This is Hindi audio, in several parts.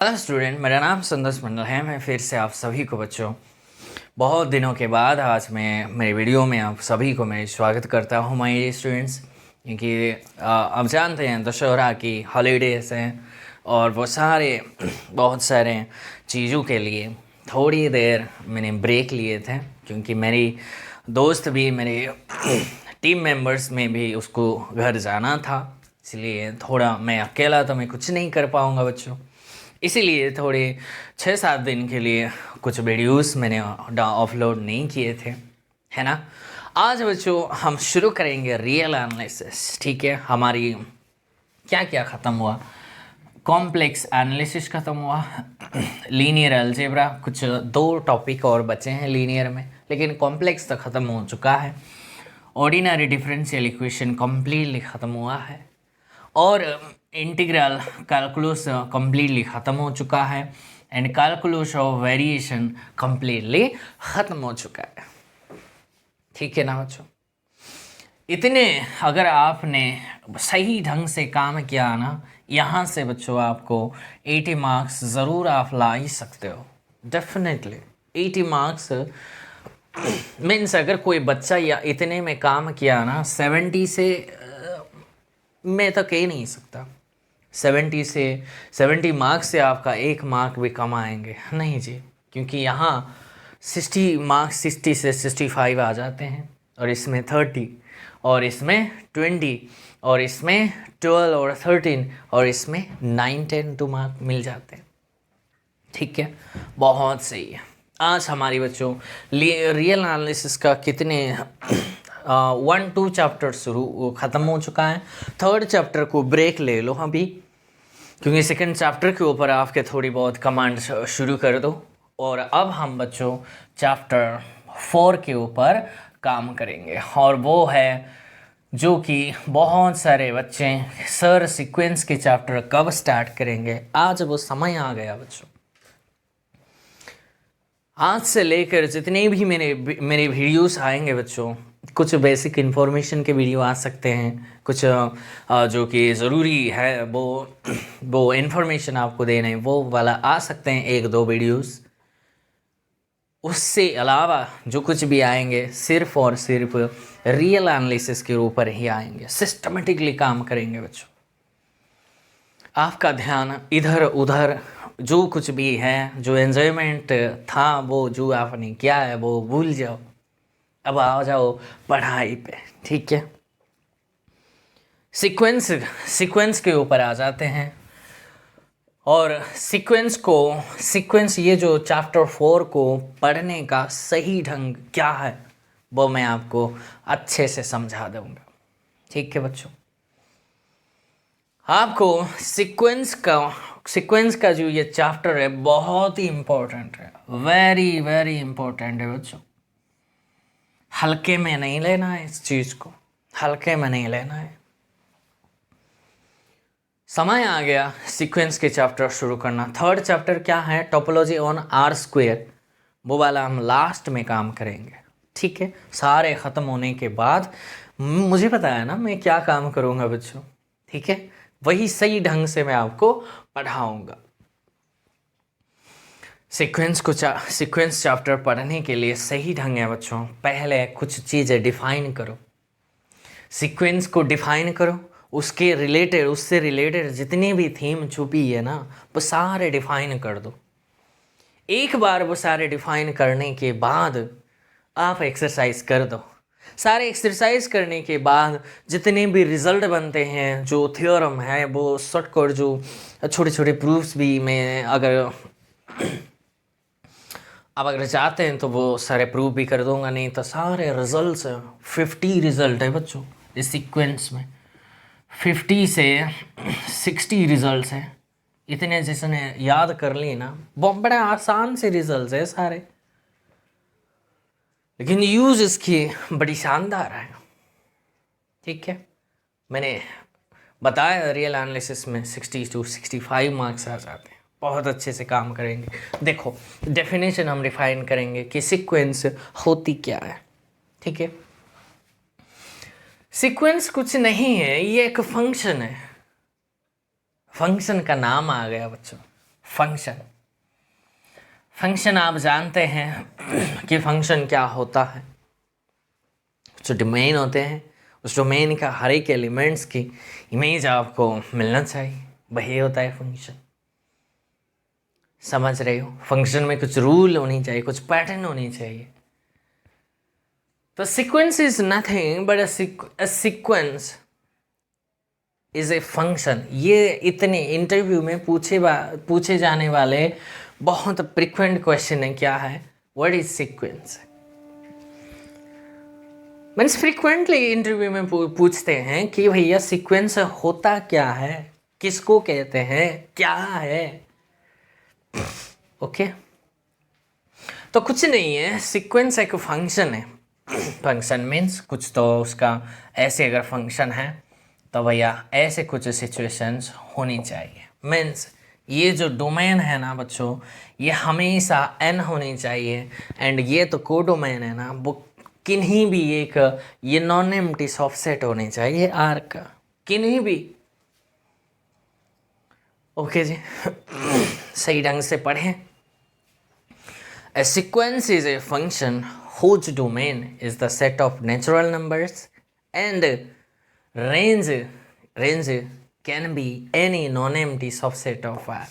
हेलो स्टूडेंट, मेरा नाम संतोष मंडल है। मैं फिर से आप सभी को बच्चों बहुत दिनों के बाद आज मैं मेरे वीडियो में आप सभी को मैं स्वागत करता हूँ माय डियर स्टूडेंट्स। क्योंकि आप जानते हैं दशहरा की हॉलीडेज़ हैं और वो सारे बहुत सारे चीज़ों के लिए थोड़ी देर मैंने ब्रेक लिए थे। क्योंकि मेरी दोस्त भी मेरे टीम मेंबर्स में भी उसको घर जाना था, इसलिए थोड़ा मैं अकेला तो मैं कुछ नहीं कर पाऊँगा बच्चों। इसीलिए थोड़े 6-7 दिन के लिए कुछ वीडियोस मैंने अपलोड नहीं किए थे, है ना। आज बच्चों हम शुरू करेंगे रियल एनालिसिस। ठीक है, हमारी क्या क्या ख़त्म हुआ, कॉम्प्लेक्स एनालिसिस ख़त्म हुआ, लीनियर अलजेब्रा, कुछ 2 टॉपिक और बचे हैं लीनियर में, लेकिन कॉम्प्लेक्स तो ख़त्म हो चुका है। ऑर्डिनरी डिफरेंशियल इक्वेशन कम्प्लीटली ख़त्म हुआ है और इंटीग्रल कैलकुलस कम्प्लीटली ख़त्म हो चुका है and calculus of variation completely ख़त्म हो चुका है। ठीक है ना बच्चों, इतने अगर आपने सही ढंग से काम किया ना, यहाँ से बच्चों आपको 80 मार्क्स ज़रूर आप ला ही सकते हो। डेफिनेटली 80 मार्क्स मीन्स अगर कोई बच्चा या इतने में काम किया ना, 70 से मैं तो कह नहीं सकता 70 मार्क्स से आपका 1 मार्क भी कम आएंगे, नहीं जी। क्योंकि यहाँ 60 मार्क्स 60 से 65 आ जाते हैं और इसमें 30 और इसमें 20 और इसमें 12 और 13 और इसमें 9-10 2 मार्क मिल जाते हैं। ठीक है, बहुत सही है। आज हमारी बच्चों रियल एनालिसिस का कितने 1-2 चैप्टर शुरू ख़त्म हो चुका है। 3rd चैप्टर को ब्रेक ले लो अभी, क्योंकि 2nd चैप्टर के ऊपर आपके थोड़ी बहुत कमांड शुरू कर दो और अब हम बच्चों चैप्टर 4 के ऊपर काम करेंगे। और वो है जो कि बहुत सारे बच्चे सर सीक्वेंस के चैप्टर कब स्टार्ट करेंगे, आज वो समय आ गया बच्चों। आज से लेकर जितने भी मेरे वीडियोस आएंगे बच्चों, कुछ बेसिक इन्फॉर्मेशन के वीडियो आ सकते हैं, कुछ जो कि ज़रूरी है वो इन्फॉर्मेशन आपको देने वो वाला आ सकते हैं 1-2 वीडियोस। उससे अलावा जो कुछ भी आएंगे सिर्फ और सिर्फ रियल एनालिसिस के ऊपर ही आएंगे। सिस्टमेटिकली काम करेंगे बच्चों। आपका ध्यान इधर उधर जो कुछ भी है, जो एन्जॉयमेंट था वो जो आपने किया है वो भूल जाओ, अब आ जाओ पढ़ाई पे। ठीक है, सीक्वेंस के ऊपर आ जाते हैं और सीक्वेंस ये जो चैप्टर 4 को पढ़ने का सही ढंग क्या है वो मैं आपको अच्छे से समझा दूंगा। ठीक है बच्चों, आपको सीक्वेंस का जो ये चैप्टर है बहुत ही इम्पोर्टेंट है, वेरी वेरी इम्पोर्टेंट है बच्चों। हल्के में नहीं लेना है, इस चीज़ को हल्के में नहीं लेना है। समय आ गया सीक्वेंस के चैप्टर शुरू करना। 3rd चैप्टर क्या है, टोपोलॉजी ऑन आर स्क्वायर, वो वाला हम लास्ट में काम करेंगे। ठीक है, सारे ख़त्म होने के बाद मुझे पता है ना मैं क्या काम करूँगा बच्चों। ठीक है, वही सही ढंग से मैं आपको पढ़ाऊँगा। सीक्वेंस चैप्टर पढ़ने के लिए सही ढंग है बच्चों, पहले कुछ चीज़ें डिफाइन करो, सीक्वेंस को डिफाइन करो, उससे रिलेटेड जितनी भी थीम छुपी है ना वो सारे डिफाइन कर दो। एक बार वो सारे डिफाइन करने के बाद आप एक्सरसाइज कर दो। सारे एक्सरसाइज करने के बाद जितने भी रिजल्ट बनते हैं, जो थ्योरम है वो शॉर्टकट जो छोटे छोटे प्रूफ्स भी मैं अगर आप अगर चाहते हैं तो वो सारे प्रूफ भी कर दूंगा, नहीं तो सारे रिजल्ट्स 50 रिजल्ट है बच्चों इस सीक्वेंस में। 50 से 60 रिजल्ट्स हैं। इतने जिसने याद कर ली ना, बहुत बड़े आसान से रिजल्ट्स है सारे, लेकिन यूज़ इसकी बड़ी शानदार है। ठीक है, मैंने बताया रियल एनालिसिस में 60 to 65 मार्क्स आ जाते हैं। बहुत अच्छे से काम करेंगे। देखो, डेफिनेशन हम डिफाइन करेंगे कि सीक्वेंस होती क्या है। ठीक है, सीक्वेंस कुछ नहीं है, ये एक फंक्शन है। फंक्शन का नाम आ गया बच्चों, फंक्शन। फंक्शन आप जानते हैं कि फंक्शन क्या होता है। जो डोमेन होते हैं, उस डोमेन का हर एक एलिमेंट्स की इमेज आपको मिलना चाहिए, वही होता है फंक्शन। समझ रहे हो? फंक्शन में कुछ रूल होनी चाहिए, कुछ पैटर्न होनी चाहिए। तो sequence is nothing but a sequence is a function. ये इतने इंटरव्यू में पूछे जाने वाले बहुत फ्रिक्वेंट क्वेश्चन है। क्या है? What is sequence? Means frequently interview में पूछते हैं कि भैया सीक्वेंस होता क्या है, किसको कहते हैं, क्या है। ओके तो कुछ नहीं है, सीक्वेंस एक फंक्शन है। फंक्शन मीन्स कुछ तो उसका ऐसे अगर फंक्शन है तो भैया ऐसे कुछ सिचुएशंस होनी चाहिए। मीन्स ये जो डोमेन है ना बच्चों, ये हमेशा n होनी चाहिए। एंड ये तो को डोमेन है ना, वो किन्हीं भी एक ये नॉन एम्प्टी सबसेट होनी चाहिए आर का, किन्हीं भी। ओके जी सही ढंग से पढ़ें। A sequence is a function whose domain is the set of natural numbers and range can be any non-empty subset of R.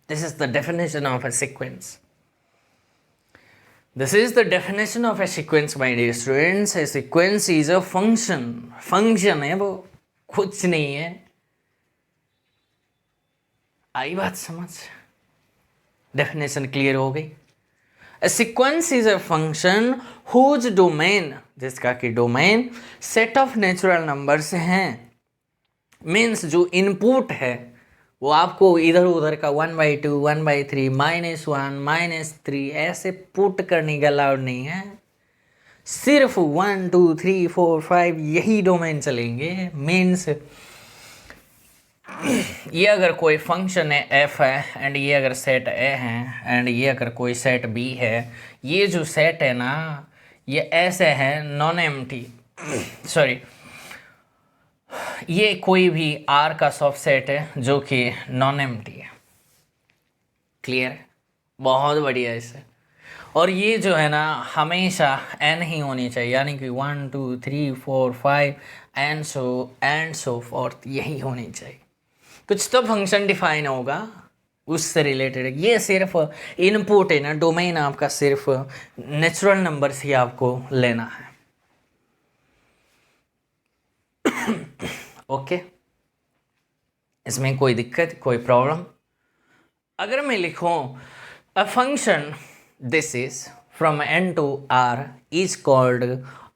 This is the definition of a sequence. This is the definition of a sequence, my dear students. A sequence is a function. Function है वो, कुछ नहीं है। आई बात समझ? Definition clear हो गई? A sequence is a function whose domain, जिसका कि domain set of natural numbers हैं। मीन्स जो इनपुट है वो आपको इधर उधर का 1/2, 1/3, -1, -3 ऐसे पुट करने का अलाउड नहीं है। सिर्फ 1 2 3 4 5 यही डोमेन चलेंगे। मीन्स ये अगर कोई फंक्शन है f है एंड ये अगर सेट a है एंड ये अगर कोई सेट b है, ये जो सेट है ना ये ऐसे है नॉन एम्प्टी सॉरी, ये कोई भी r का सबसेट है जो कि नॉन एम्प्टी है। क्लियर है? बहुत बढ़िया इससे। और ये जो है ना हमेशा n ही होनी चाहिए, यानी कि 1 2 3 4 5 एंड सो फोर्थ यही होनी चाहिए। कुछ तो फंक्शन डिफाइन होगा उससे रिलेटेड। ये सिर्फ इनपुट है ना, डोमेन आपका सिर्फ नेचुरल नंबर्स ही आपको लेना है। ओके इसमें कोई दिक्कत, कोई प्रॉब्लम? अगर मैं लिखूं a function this is from n to r is called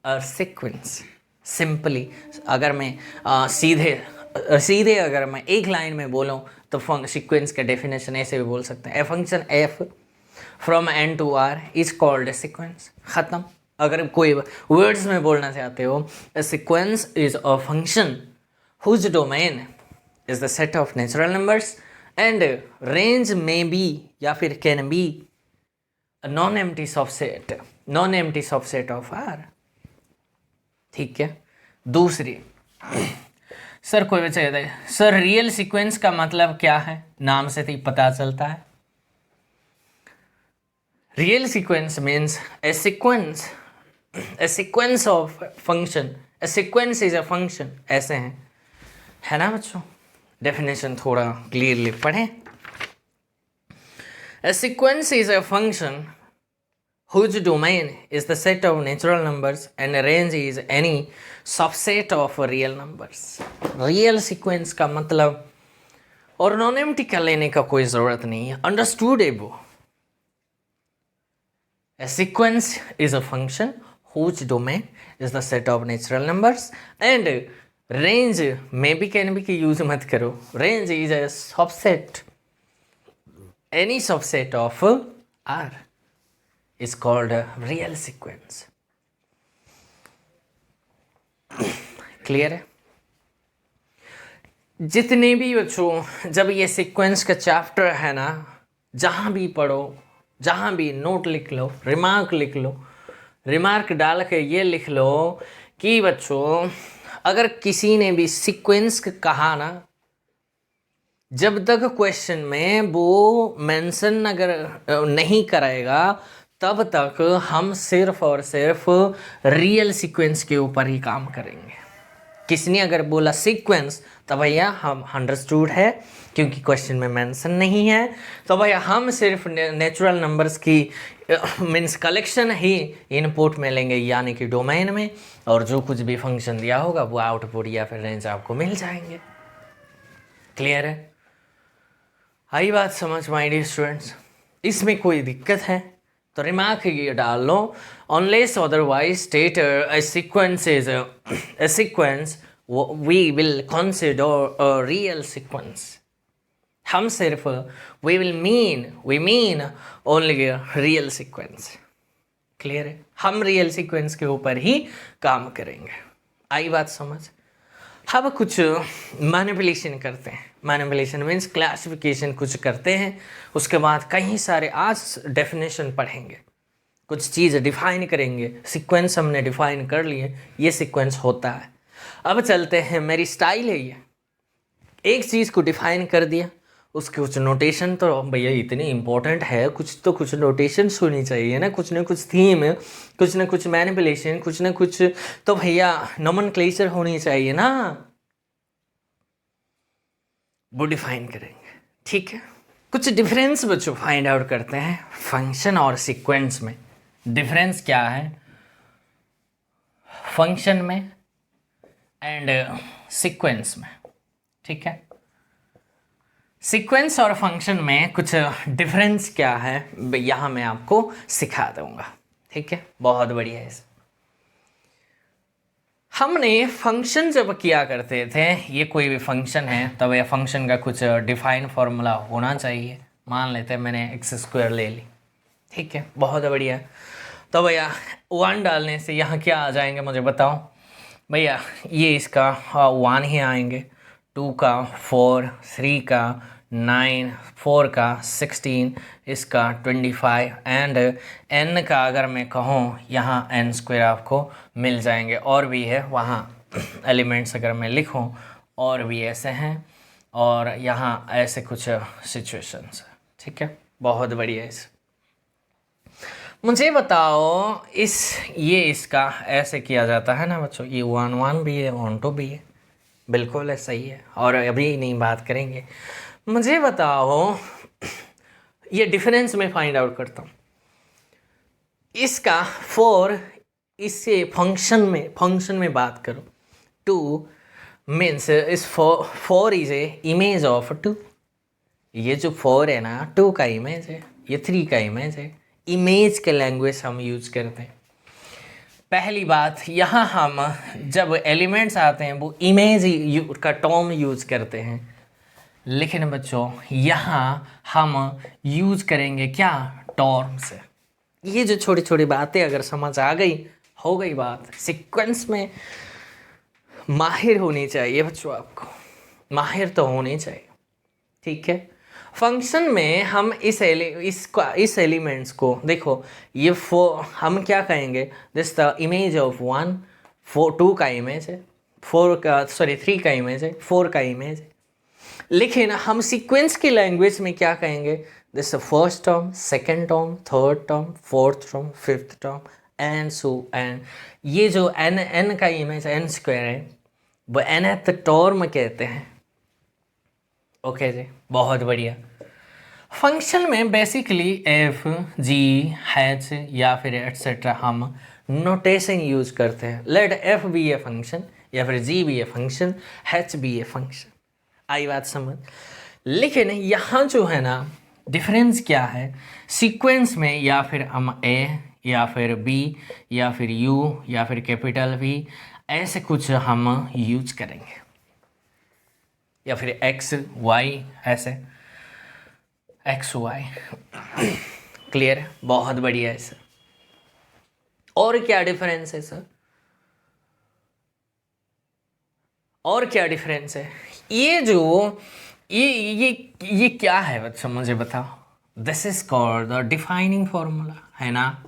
a sequence. Simply अगर मैं सीधे अगर मैं एक लाइन में बोलूं तो सीक्वेंस का डेफिनेशन ऐसे भी बोल सकते हैं। A function f from n to r is called a sequence. ख़त्म। अगर कोई वर्ड्स में बोलना चाहते हो, a sequence is a function whose domain is the set of natural numbers and range में बी या फिर can be non empty subset of r। ठीक है। दूसरी, सर कोई बच्चा कहता है सर रियल सीक्वेंस का मतलब क्या है? नाम से तो पता चलता है। Real sequence means a sequence of function. A sequence is a function, ऐसे है ना बच्चों? डेफिनेशन थोड़ा क्लियरली पढ़ें। A sequence is a function whose domain is the set of natural numbers and range is any subset of real numbers. Real sequence का मतलब और नॉन एम्प्टी का लेने का कोई ज़रूरत नहीं है। अंडरस्टूड है वो? A sequence is a function whose domain is the set of natural numbers and range में भी कैन भी की यूज मत करो। Range is a subset, any subset of R is called a real sequence. Clear है? जितने भी बच्चों जब ये सीक्वेंस का चैप्टर है ना, जहाँ भी पढ़ो, जहाँ भी नोट लिख लो, रिमार्क लिख लो, रिमार्क डाल के ये लिख लो कि बच्चों अगर किसी ने भी सीक्वेंस कहा ना जब तक क्वेश्चन में वो मेंशन अगर नहीं कराएगा तब तक हम सिर्फ और सिर्फ रियल सीक्वेंस के ऊपर ही काम करेंगे। किसने अगर बोला सीक्वेंस तो भैया हम अंडरस्टूड है, क्योंकि क्वेश्चन में मेंशन नहीं है, तो भैया हम सिर्फ नेचुरल नंबर्स की मीन्स कलेक्शन ही इनपुट में लेंगे, यानी कि डोमेन में, और जो कुछ भी फंक्शन दिया होगा वो आउटपुट या फिर रेंज आपको मिल जाएंगे। क्लियर है? आई बात समझ माय डियर स्टूडेंट्स? इसमें कोई दिक्कत है तो रिमार्क ये डाल लो, unless otherwise stated a sequence is a sequence we will consider a real sequence। हम सिर्फ we mean only a real sequence। Clear है? हम रियल सीक्वेंस के ऊपर ही काम करेंगे। आई बात समझ? अब कुछ मैनिपुलेशन करते हैं। मैनिपुलेशन मीन्स क्लासिफिकेशन कुछ करते हैं, उसके बाद कई सारे आज डेफिनेशन पढ़ेंगे, कुछ चीज़ डिफाइन करेंगे। सीक्वेंस हमने डिफाइन कर लिए, ये सीक्वेंस होता है। अब चलते हैं, मेरी स्टाइल है ये, एक चीज़ को डिफाइन कर दिया, उसके कुछ नोटेशन तो भैया इतनी इंपॉर्टेंट है, कुछ नोटेशन होनी चाहिए ना कुछ थीम, कुछ ना कुछ मैनिपुलेशन, कुछ ना कुछ तो भैया नोमेनक्लेचर होनी चाहिए ना, वो डिफाइन करेंगे। ठीक है, कुछ डिफरेंस बच्चों फाइंड आउट करते हैं फंक्शन और सीक्वेंस में। डिफरेंस क्या है फंक्शन में एंड सीक्वेंस में? ठीक है, सीक्वेंस और फंक्शन में कुछ डिफरेंस क्या है यहाँ मैं आपको सिखा दूंगा। ठीक है, बहुत बढ़िया है। हमने फंक्शन जब किया करते थे, ये कोई भी फंक्शन है तब यह फंक्शन का कुछ डिफाइन फार्मूला होना चाहिए। मान लेते हैं मैंने x² ले ली, ठीक है, बहुत बढ़िया। तो भैया 1 डालने से यहाँ क्या आ जाएंगे मुझे बताओ भैया? ये इसका 1 ही आएंगे, 2 का 4, 3 का 9, 4 का 16, इसका 25 एंड n का अगर मैं कहूँ यहाँ n² आपको मिल जाएंगे। और भी है वहाँ एलिमेंट्स अगर मैं लिखूँ और भी ऐसे हैं, और यहाँ ऐसे कुछ सिचुएशंस। ठीक है, बहुत बढ़िया है। मुझे बताओ ये इसका ऐसे किया जाता है ना बच्चों, ये 1 1 भी है, 1 2 भी है, बिल्कुल ऐसा ही है, और अभी नहीं बात करेंगे। मुझे बताओ ये डिफरेंस में फाइंड आउट करता हूँ, इसका 4 इससे फंक्शन में बात करो, 2 मीन्स इस 4 इज ए इमेज ऑफ 2। ये जो 4 है ना 2 का इमेज है, ये 3 का इमेज है। इमेज के लैंग्वेज हम यूज करते हैं। पहली बात, यहाँ हम जब एलिमेंट्स आते हैं वो इमेज का टर्म यूज करते हैं, लेकिन बच्चों यहाँ हम यूज करेंगे क्या? टर्म से। ये जो छोटी छोटी बातें अगर समझ आ गई, हो गई बात। सीक्वेंस में माहिर होनी चाहिए बच्चों, आपको माहिर तो होनी चाहिए। ठीक है, फंक्शन में हम इस एलिमेंट्स को देखो, ये 4 हम क्या कहेंगे? दिस द इमेज ऑफ 1, 2 का इमेज है, 3 का इमेज है, 4 का इमेज है। लेकिन हम सीक्वेंस की लैंग्वेज में क्या कहेंगे? This first term, second term, third term, fourth term, fifth term and so and. ये जो n का इमेज n² है वो nth टर्म कहते हैं। ओके जी, बहुत बढ़िया। फंक्शन में बेसिकली f, g, h या फिर एटसेट्रा हम नोटेशन यूज करते हैं। Let f be a function या फिर g be a function, h be a function. आई बात समझ? लेकिन यहाँ जो है ना डिफरेंस क्या है, सीक्वेंस में या फिर हम a या फिर b या फिर u या फिर कैपिटल V ऐसे कुछ हम यूज करेंगे, या फिर x y ऐसे x y। क्लियर है? बहुत बढ़िया है सर। और क्या डिफरेंस है सर? और क्या डिफरेंस है? ये जो ये क्या है बच्चों मुझे बताओ? This is called the defining formula, है ना?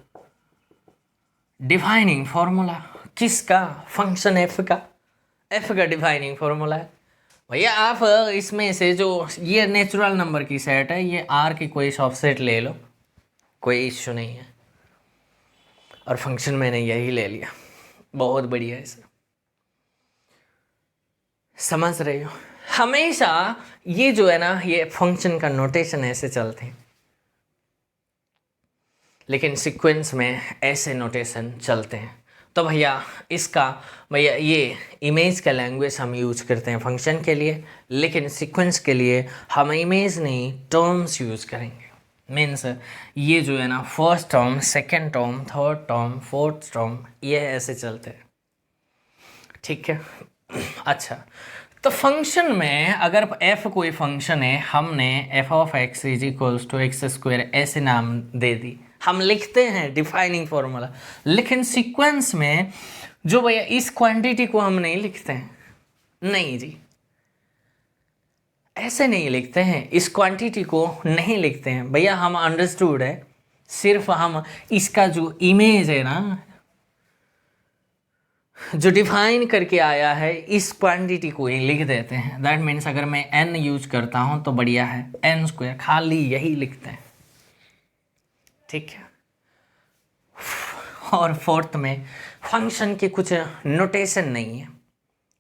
डिफाइनिंग फॉर्मूला किसका? फंक्शन f का। f का डिफाइनिंग फॉर्मूला है भैया आप इसमें से जो ये नेचुरल नंबर की सेट है, ये आर की कोई सबसेट ले लो, कोई इश्यू नहीं है। और फंक्शन मैंने यही ले लिया, बहुत बढ़िया है सर, समझ रहे हो। हमेशा ये जो है ना, ये फंक्शन का नोटेशन ऐसे चलते हैं, लेकिन सीक्वेंस में ऐसे नोटेशन चलते हैं। तो भैया इसका, भैया ये इमेज का लैंग्वेज हम यूज करते हैं फंक्शन के लिए, लेकिन सीक्वेंस के लिए हम इमेज नहीं टर्म्स यूज करेंगे। मीन्स ये जो है ना, first term, second term, third term, fourth term, ये ऐसे चलते हैं, ठीक है। अच्छा, तो फंक्शन में अगर f कोई फंक्शन है, हमने f of x is equals to X square ऐसे नाम दे दी, हम लिखते हैं डिफाइनिंग फॉर्मूला। लेकिन सीक्वेंस में जो भैया इस क्वांटिटी को हम नहीं लिखते हैं, नहीं जी, ऐसे नहीं लिखते हैं, इस क्वांटिटी को नहीं लिखते हैं भैया। हम अंडरस्टूड है, सिर्फ हम इसका जो इमेज है ना, जो डिफाइन करके आया है, इस क्वांटिटी को ही लिख देते हैं। दैट मीन्स अगर मैं n यूज करता हूँ तो बढ़िया है, n स्क्वायर, खाली यही लिखते हैं, ठीक है। और फोर्थ में फंक्शन के कुछ नोटेशन नहीं है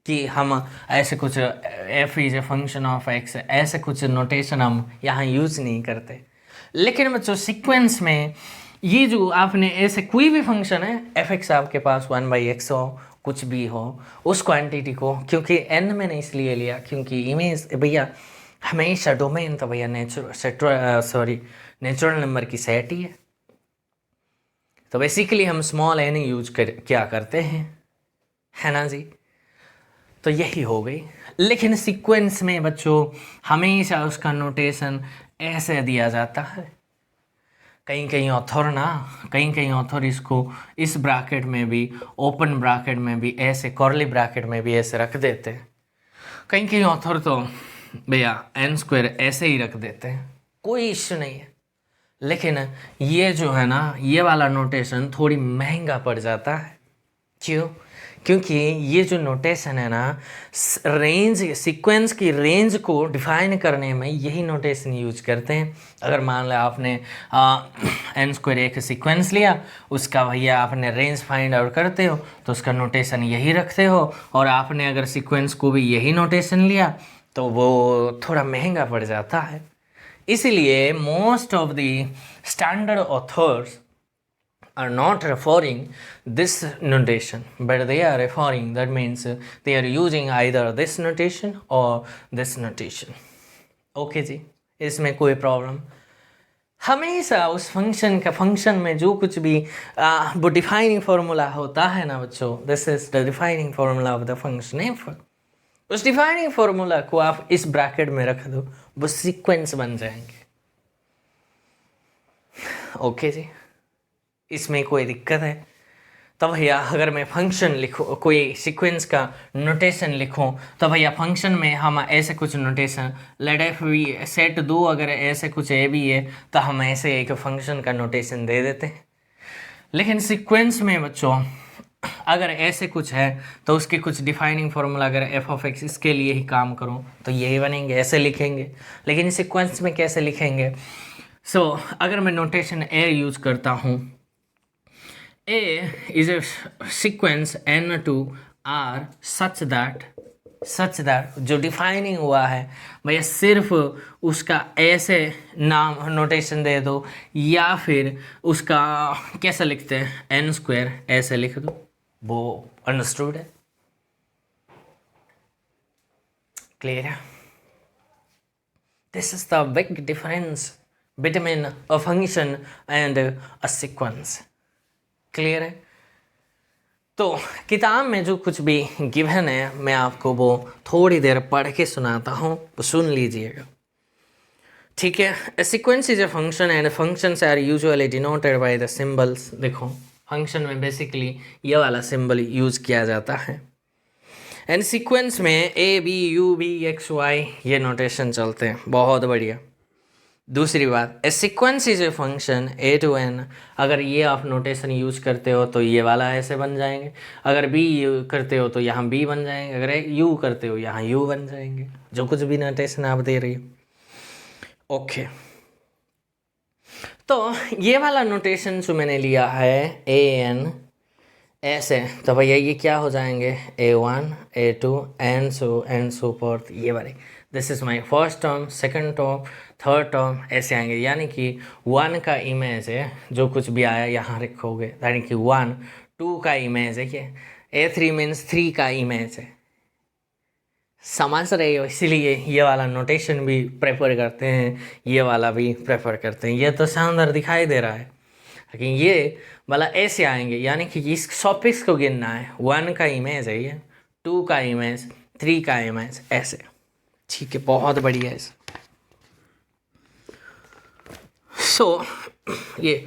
कि हम ऐसे कुछ f is a function of x, ऐसे कुछ नोटेशन हम यहाँ यूज नहीं करते। लेकिन बच्चों सीक्वेंस में ये जो आपने ऐसे कोई भी फंक्शन है, f(x) आपके पास 1/x हो, कुछ भी हो, उस क्वांटिटी को, क्योंकि n मैंने इसलिए लिया क्योंकि इमेज भैया हमेशा डोमेन तो भैया नेचुरल नंबर की सेट ही है। तो बेसिकली हम स्मॉल n यूज क्या करते हैं, है ना जी। तो यही हो गई। लेकिन सीक्वेंस में बच्चों हमेशा उसका नोटेशन ऐसे दिया जाता है। कहीं ऑथर इसको इस ब्रैकेट में भी, ओपन ब्रैकेट में भी ऐसे, कर्ली ब्रैकेट में भी ऐसे रख देते हैं। कहीं ऑथर तो भैया n स्क्वायर ऐसे ही रख देते हैं, कोई इश्यू नहीं है। लेकिन ये जो है ना, ये वाला नोटेशन थोड़ी महंगा पड़ जाता है। क्यों? क्योंकि ये जो नोटेशन है ना, रेंज, सीक्वेंस की रेंज को डिफाइन करने में यही नोटेशन यूज करते हैं। अगर मान लो आपने n स्क्वायर एक सीक्वेंस लिया, उसका भैया आपने रेंज फाइंड आउट करते हो तो उसका नोटेशन यही रखते हो, और आपने अगर सीक्वेंस को भी यही नोटेशन लिया तो वो थोड़ा महंगा पड़ जाता है। इसलिए most of the standard authors are not referring this notation, but they are referring, that means they are using either this notation or this notation. Okay जी, इसमें कोई प्रॉब्लम। हमेशा उस फंक्शन में जो कुछ भी वो डिफाइनिंग फार्मूला होता है ना बच्चों, this is the defining formula of the function F. उस डिफाइनिंग फार्मूला को आप इस ब्रैकेट में रख दो, वो सीक्वेंस बन जाएंगे। ओके जी, इसमें कोई दिक्कत है? तो भैया अगर मैं फंक्शन लिखूँ, कोई सीक्वेंस का नोटेशन लिखूँ, तो भैया फंक्शन में हम ऐसे कुछ notation, let F B set दो, अगर ऐसे कुछ ए भी है तो हम ऐसे एक फंक्शन का नोटेशन दे देते हैं। लेकिन सीक्वेंस में बच्चों अगर ऐसे कुछ है तो उसके कुछ डिफाइनिंग फार्मूला, अगर एफ ऑफ एक्स इसके लिए ही काम करूँ तो यही बनेंगे, ऐसे लिखेंगे। लेकिन सीक्वेंस में कैसे लिखेंगे? सो अगर मैं नोटेशन ए यूज करता हूँ, A is a sequence n to r such that जो डिफाइनिंग हुआ है भैया सिर्फ उसका ऐसे नाम नोटेशन दे दो, या फिर उसका कैसे लिखते हैं n स्क्वायर ऐसे लिख दो, वो अंडरस्टूड है, क्लियर है? This is the big difference between a function and a sequence, clear है? तो किताब में जो कुछ भी गिवन है मैं आपको वो थोड़ी देर पढ़ के सुनाता हूँ, तो सुन लीजिएगा, ठीक है? A sequence is a function and functions are usually denoted by the symbols. देखो फंक्शन में बेसिकली ये वाला सिंबल यूज किया जाता है, एंड सीक्वेंस में a b u b x y ये नोटेशन चलते हैं, बहुत बढ़िया। दूसरी बात, a sequence is a function a to n. अगर ये आप नोटेशन यूज करते हो तो ये वाला ऐसे बन जाएंगे, अगर बी करते हो तो यहाँ बी बन जाएंगे, अगर यू करते हो यहाँ यू बन जाएंगे, जो कुछ भी नोटेशन आप दे रही हो। ओके, तो ये वाला नोटेशन जो मैंने लिया है ए एन ऐसे, तो भैया ये क्या हो जाएंगे A1 A2 and so forth, ये वाले। This is my first term, second term, third term, ऐसे आएंगे। यानी कि 1 का इमेज है, जो कुछ भी आया यहाँ रखोगे, यानी कि 1, 2 का इमेज है, ये A3 मीन्स 3 का इमेज है। समझ रहे हो? इसीलिए ये वाला नोटेशन भी प्रेफर करते हैं, ये वाला भी प्रेफर करते हैं। ये तो शानदार दिखाई दे रहा है, लेकिन ये वाला ऐसे आएंगे, यानी कि इस सॉफिक्स को गिनना है। 1 का इमेज है ये, 2 का इमेज, 3 का इमेज, ऐसे। ठीक है, बहुत बढ़िया है। सो ये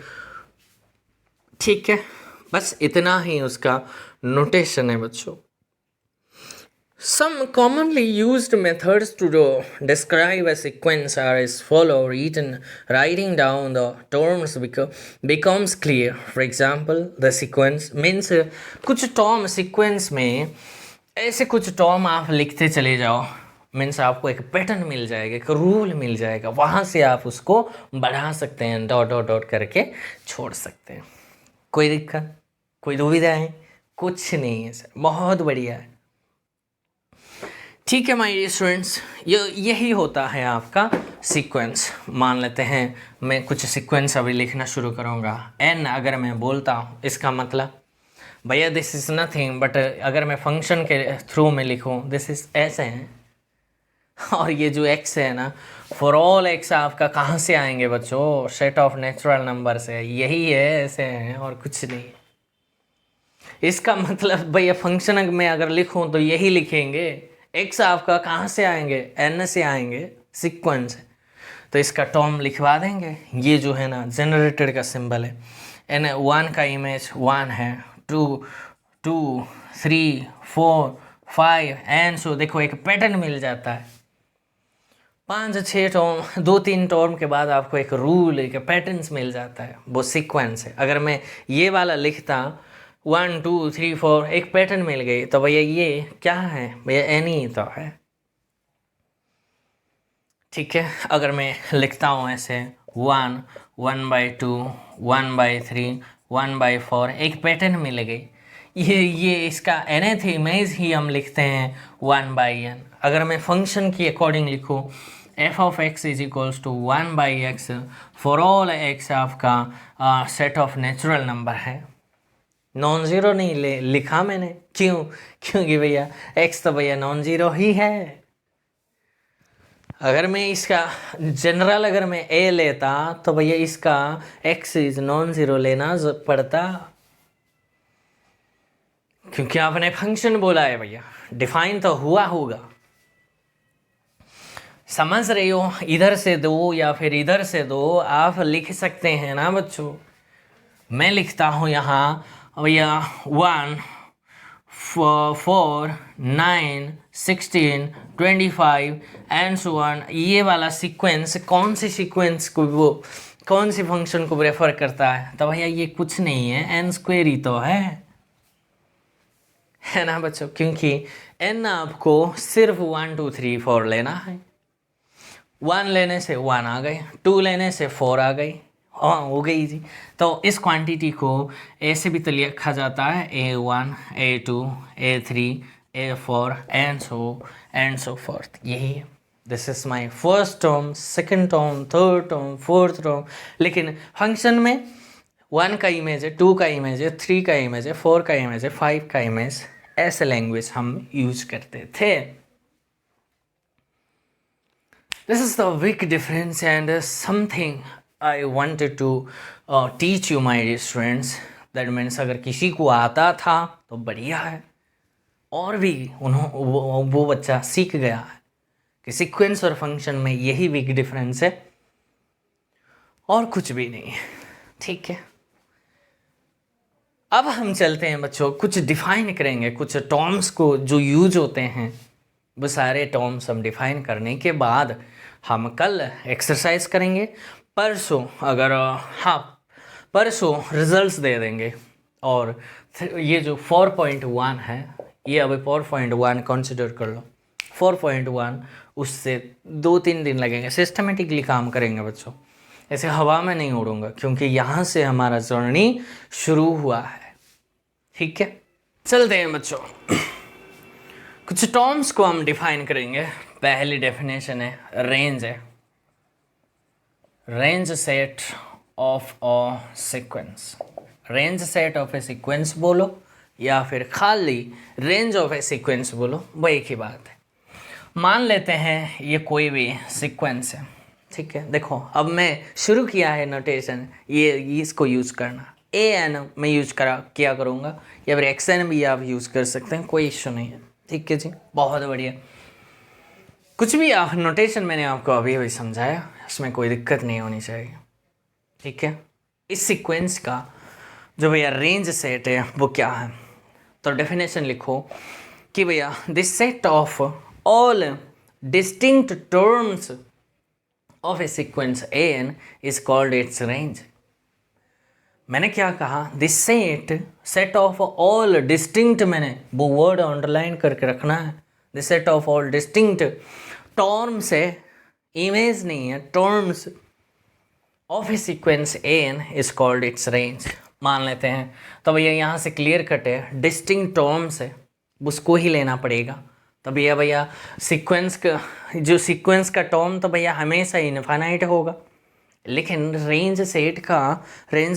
ठीक है, बस इतना ही उसका नोटेशन है बच्चों। Some commonly used methods to describe a sequence are as follow. Writing down the terms becomes clear. For example, the sequence means कुछ टर्म सीक्वेंस में ऐसे कुछ टर्म आप लिखते चले जाओ, मीन्स आपको एक पैटर्न मिल जाएगा, एक रूल मिल जाएगा, वहाँ से आप उसको बढ़ा सकते हैं, डॉट डॉट डॉट करके छोड़ सकते हैं। कोई दिक्कत, कोई दुविधा है? कुछ नहीं है सर, बहुत बढ़िया है। ठीक है माय स्टूडेंट्स, यही होता है आपका सीक्वेंस। मान लेते हैं मैं कुछ सीक्वेंस अभी लिखना शुरू करूँगा। एन अगर मैं बोलता हूँ, इसका मतलब भैया दिस इज़ नथिंग बट, अगर मैं फंक्शन के थ्रू में लिखूँ दिस इज़ ऐसे हैं, और ये जो एक्स है ना, फॉर ऑल एक्स आपका कहाँ से आएंगे बच्चों? सेट ऑफ नेचुरल नंबर से, यही है, ऐसे हैं और कुछ नहीं। इसका मतलब भैया फंक्शन में अगर लिखूँ तो यही लिखेंगे। एक्स आपका कहाँ से आएंगे? एन से आएंगे, सीक्वेंस है, तो इसका टर्म लिखवा देंगे। ये जो है ना जनरेटेड का सिंबल है। एन 1 का इमेज 1 है, 2 2 3 4 5 एंड सो, देखो एक पैटर्न मिल जाता है। 5-6 टर्म, 2-3 टर्म के बाद आपको एक रूल, एक पैटर्न्स मिल जाता है, वो सीक्वेंस है। अगर मैं ये वाला लिखता 1 2 3 4, एक पैटर्न मिल गई, तो भैया ये क्या है? भैया एन ही तो है। ठीक है, अगर मैं लिखता हूँ ऐसे 1 1/2 1/3 1/4, एक पैटर्न मिल गई, ये इसका nth इमेज ही हम लिखते हैं 1/n। अगर मैं फंक्शन की अकॉर्डिंग लिखूँ, f of x is equals to 1/x for all x आपका सेट ऑफ नेचुरल नंबर है। नॉन ज़ीरो नहीं लिखा मैंने, क्यों? क्योंकि भैया x तो भैया नॉन ज़ीरो ही है। अगर मैं इसका जनरल अगर मैं a लेता तो भैया इसका x इज नॉन ज़ीरो लेना पड़ता, क्योंकि आपने फंक्शन बोला है भैया, डिफाइन तो हुआ होगा। समझ रहे हो? इधर से दो या फिर इधर से दो, आप लिख सकते हैं ना बच्चों। मैं लिखता हूँ यहाँ भैया 1 4 9 16 25 एंड सो ऑन। ये वाला सीक्वेंस कौन सी सीक्वेंस को, वो कौन सी फंक्शन को रेफर करता है? तो भैया ये कुछ नहीं है, n स्क्वायर ही तो है ना बच्चों, क्योंकि n आपको सिर्फ 1 2 3 4 लेना है। 1 लेने से 1 आ गए, 2 लेने से 4 आ गई, हाँ हो गई जी। तो इस क्वांटिटी को ऐसे भी तो लिखा जाता है A1 A2 A3 A4 and so fourth. यही है, this is my first term, second term, third term, fourth term. लेकिन फंक्शन में 1 का इमेज है, 2 का इमेज है, 3 का इमेज है, 4 का इमेज है, 5 का इमेज, ऐसे लैंग्वेज हम यूज करते थे। This is the big difference and something I wanted to teach you my dear students. That means अगर किसी को आता था तो बढ़िया है, और भी वो बच्चा सीख गया है कि सीक्वेंस और फंक्शन में यही बिग डिफरेंस है और कुछ भी नहीं है। ठीक है, अब हम चलते हैं बच्चों, कुछ डिफाइन करेंगे कुछ टर्म्स को जो यूज होते हैं वो सारे टर्म्स हम डिफाइन करने के बाद हम कल एक्सरसाइज करेंगे। परसों अगर हाँ परसों रिजल्ट्स दे देंगे। और ये जो 4.1 है, ये अभी 4.1 कंसिडर कर लो। 4.1 उससे 2-3 दिन लगेंगे, सिस्टमेटिकली काम करेंगे बच्चों, ऐसे हवा में नहीं उड़ूंगा, क्योंकि यहाँ से हमारा जर्नी शुरू हुआ है। ठीक है, चलते हैं बच्चों। कुछ टर्म्स को हम डिफाइन करेंगे। पहली डेफिनेशन है रेंज है। Range set of a sequence. Range set of a sequence बोलो या फिर खाली रेंज ऑफ ए सीक्वेंस बोलो, वो एक ही बात है। मान लेते हैं ये कोई भी सीक्वेंस है, ठीक है। देखो अब मैं शुरू किया है नोटेशन, ये इसको यूज़ करना। ए एन मैं यूज किया करूँगा, या फिर एक्स एन भी आप यूज़ कर सकते हैं, कोई इशू नहीं है। ठीक है जी, बहुत बढ़िया। कुछ भी आप नोटेशन मैंने आपको अभी अभी समझाया, इसमें कोई दिक्कत नहीं होनी चाहिए। ठीक है, इस सीक्वेंस का जो भैया रेंज सेट है वो क्या है, तो डेफिनेशन लिखो कि भैया this set of all distinct terms of a sequence A N is called its range. मैंने क्या कहा, this set of all distinct, मैंने वो वर्ड अंडरलाइन करके रखना है। This set of all distinct terms है, इमेज नहीं है, terms of a sequence A N is called its range. मान लेते हैं, तो भैया यहाँ से क्लियर कट है, डिस्टिंक्ट टर्म्स है उसको ही लेना पड़ेगा। तो भैया सीक्वेंस का जो सीक्वेंस का टर्म तो भैया हमेशा इनफाइनाइट होगा, लेकिन रेंज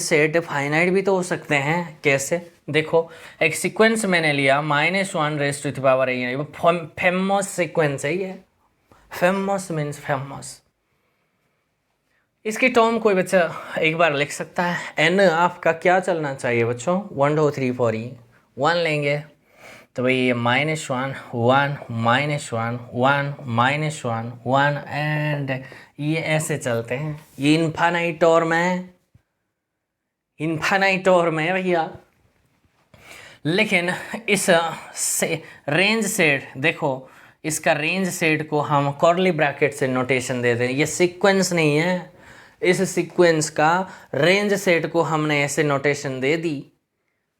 सेट फाइनाइट भी तो हो सकते हैं। कैसे, देखो एक सीक्वेंस मैंने लिया -1⁻⁴, वो फेमस सीक्वेंस है ये। Famous means famous. इसकी टर्म कोई बच्चा एक बार लिख सकता है। एन आपका क्या चलना चाहिए बच्चों, 1 2 3 4 ही 1 लेंगे, तो भाई ये -1 1 -1 1 -1 1 एंड ये ऐसे चलते हैं। ये इन्फानाइट टर्म है, इन्फानाइट टर्म है भैया। लेकिन इस से रेंज सेट, देखो इसका रेंज सेट को हम कर्ली ब्रैकेट से नोटेशन दे दें। ये सीक्वेंस नहीं है, इस सीक्वेंस का रेंज सेट को हमने ऐसे नोटेशन दे दी,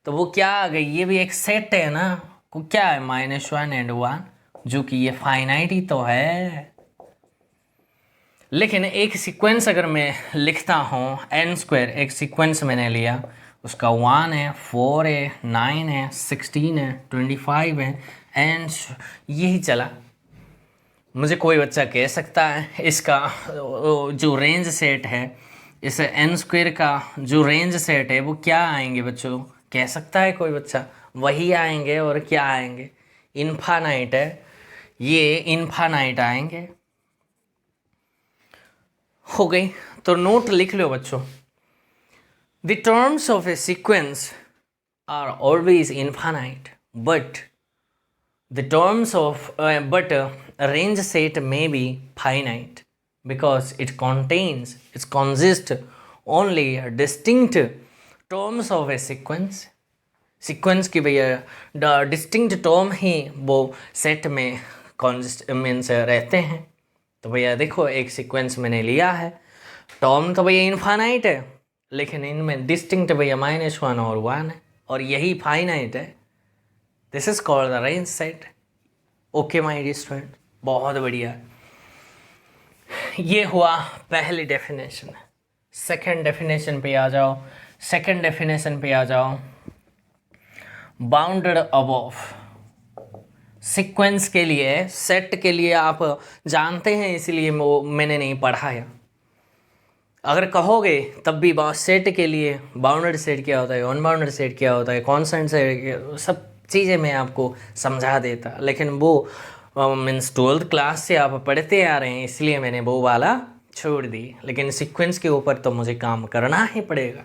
तो वो क्या आ गई, ये भी एक सेट है ना, को क्या है -1 एंड 1, जो कि ये फाइनाइट ही तो है। लेकिन एक सीक्वेंस अगर मैं लिखता हूँ n², एक सीक्वेंस मैंने लिया, उसका 1 है, 4 है, 9 है, 16 है, 25 है एंड यही चला। मुझे कोई बच्चा कह सकता है इसका जो रेंज सेट है, इस n² का जो रेंज सेट है वो क्या आएंगे बच्चों, कह सकता है कोई बच्चा, वही आएंगे। और क्या आएंगे, इन्फानाइट है, ये इन्फानाइट आएंगे। हो गई, तो नोट लिख लो बच्चों, the terms of a sequence are always infinite, but the terms of but a range set may be finite because it consists only distinct terms of a sequence की भैया डिस्टिंक्ट टर्म ही वो सेट में कॉन्जिस्ट मीन्स रहते हैं। तो भैया देखो एक सीक्वेंस मैंने लिया है, टर्म तो भैया इनफाइनाइट है, लेकिन इनमें डिस्टिंक्ट भैया -1 और 1 है, और यही फाइनाइट है। This is called the range set. Okay my dear student, बहुत बढ़िया। ये हुआ पहली डेफिनेशन। सेकंड डेफिनेशन पे आ जाओ। सेकंड डेफिनेशन पे आ जाओ, बाउंडेड अबव। सीक्वेंस के लिए, सेट के लिए आप जानते हैं, इसलिए मैंने नहीं पढ़ाया। अगर कहोगे तब भी सेट के लिए बाउंडेड सेट क्या होता है, अनबाउंडेड सेट क्या होता है, कॉन्स्टेंट सेट, सब चीज़ें मैं आपको समझा देता, लेकिन वो मीन्स 12th क्लास से आप पढ़ते आ रहे हैं, इसलिए मैंने वो वाला छोड़ दी। लेकिन सीक्वेंस के ऊपर तो मुझे काम करना ही पड़ेगा।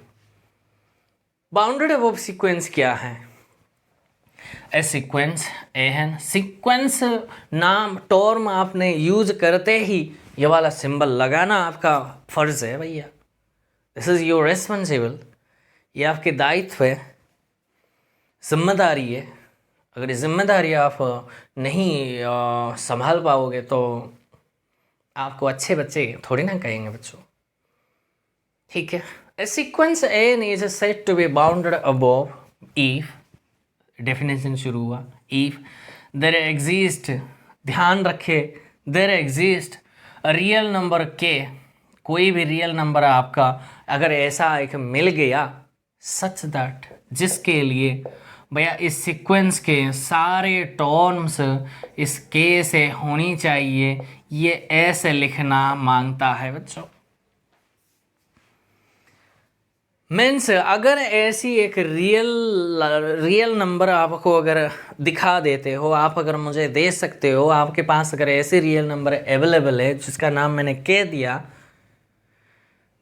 बाउंडेड अबव सीक्वेंस क्या है, ए सीक्वेंस एन सीक्वेंस नाम टर्म आपने यूज करते ही ये वाला सिंबल लगाना आपका फर्ज है भैया। दिस इज योर रिस्पॉन्सिबल, ये आपके दायित्व है, जिम्मेदारी है। अगर ये जिम्मेदारी आप नहीं संभाल पाओगे तो आपको अच्छे बच्चे थोड़ी ना कहेंगे बच्चों, ठीक है। A sequence N is said to be bounded above if, definition शुरू हुआ, इफ देयर एग्जिस्ट, ध्यान रखे, there exist a real number k, कोई भी रियल नंबर आपका अगर ऐसा एक मिल गया, सच दैट, जिसके लिए भैया इस सीक्वेंस के सारे टर्म्स इस के से होनी चाहिए, ये ऐसे लिखना मांगता है बच्चों। मीन्स अगर ऐसी एक रियल नंबर आपको अगर दिखा देते हो, आप अगर मुझे दे सकते हो, आपके पास अगर ऐसे रियल नंबर अवेलेबल है जिसका नाम मैंने कह दिया,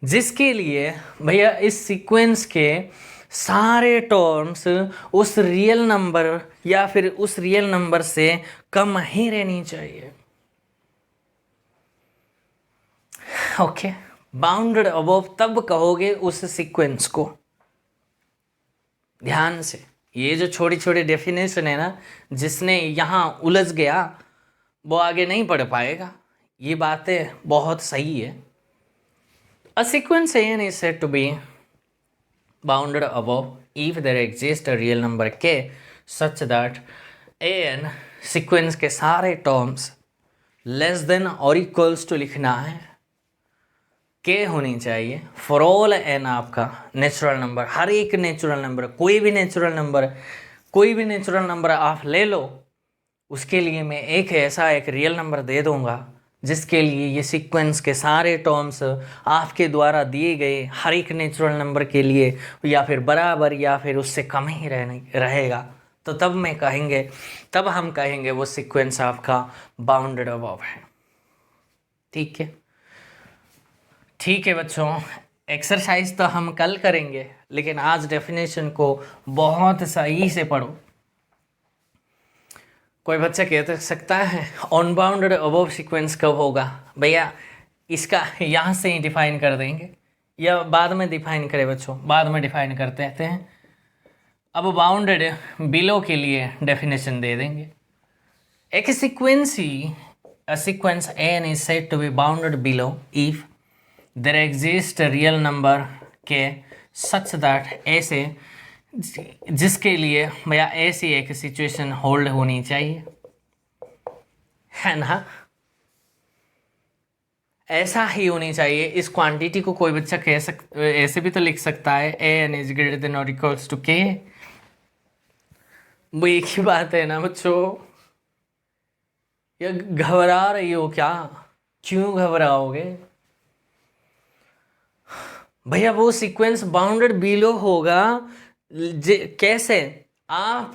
जिसके लिए भैया इस सीक्वेंस के सारे टर्म्स उस रियल नंबर या फिर उस रियल नंबर से कम ही रहनी चाहिए, ओके। बाउंडेड अबव तब कहोगे उस सीक्वेंस को। ध्यान से, ये जो छोटी छोटी डेफिनेशन है ना, जिसने यहाँ उलझ गया वो आगे नहीं पढ़ पाएगा। ये बातें बहुत सही है। A sequence an is said to be bounded above if there exists a real number k such that an sequence के सारे terms less than or equals to लिखना है, k होनी चाहिए फॉर ऑल n आपका नेचुरल नंबर, हर एक नेचुरल नंबर, कोई भी नेचुरल नंबर आप ले लो, उसके लिए मैं एक ऐसा एक रियल नंबर दे दूंगा जिसके लिए ये सीक्वेंस के सारे टर्म्स आपके द्वारा दिए गए हर एक नेचुरल नंबर के लिए या फिर बराबर या फिर उससे कम ही रहेगा, तो तब हम कहेंगे वो सीक्वेंस आपका बाउंडेड अबव है, ठीक है बच्चों। एक्सरसाइज तो हम कल करेंगे, लेकिन आज डेफिनेशन को बहुत सही से पढ़ो। कोई बच्चा कह सकता है अनबाउंडेड अबव सीक्वेंस कब होगा? भैया इसका यहाँ से ही डिफाइन कर देंगे या बाद में डिफाइन करें बच्चों, बाद में डिफाइन करते हैं। अब बाउंडेड बिलो के लिए डेफिनेशन दे देंगे। एक sequence N is said to be bounded below if there exist real number के सच दैट, ऐसे जिसके लिए भैया ऐसी एक सिचुएशन होल्ड होनी चाहिए, है ना, ऐसा ही होनी चाहिए। इस क्वांटिटी को कोई बच्चा ऐसे भी तो लिख सकता है A N is greater than और इक्वल्स टू के। वो एक ही बात है ना बच्चों, या घबरा रही हो क्या? क्यों घबराओगे भैया? वो सीक्वेंस बाउंडेड बिलो होगा कैसे? आप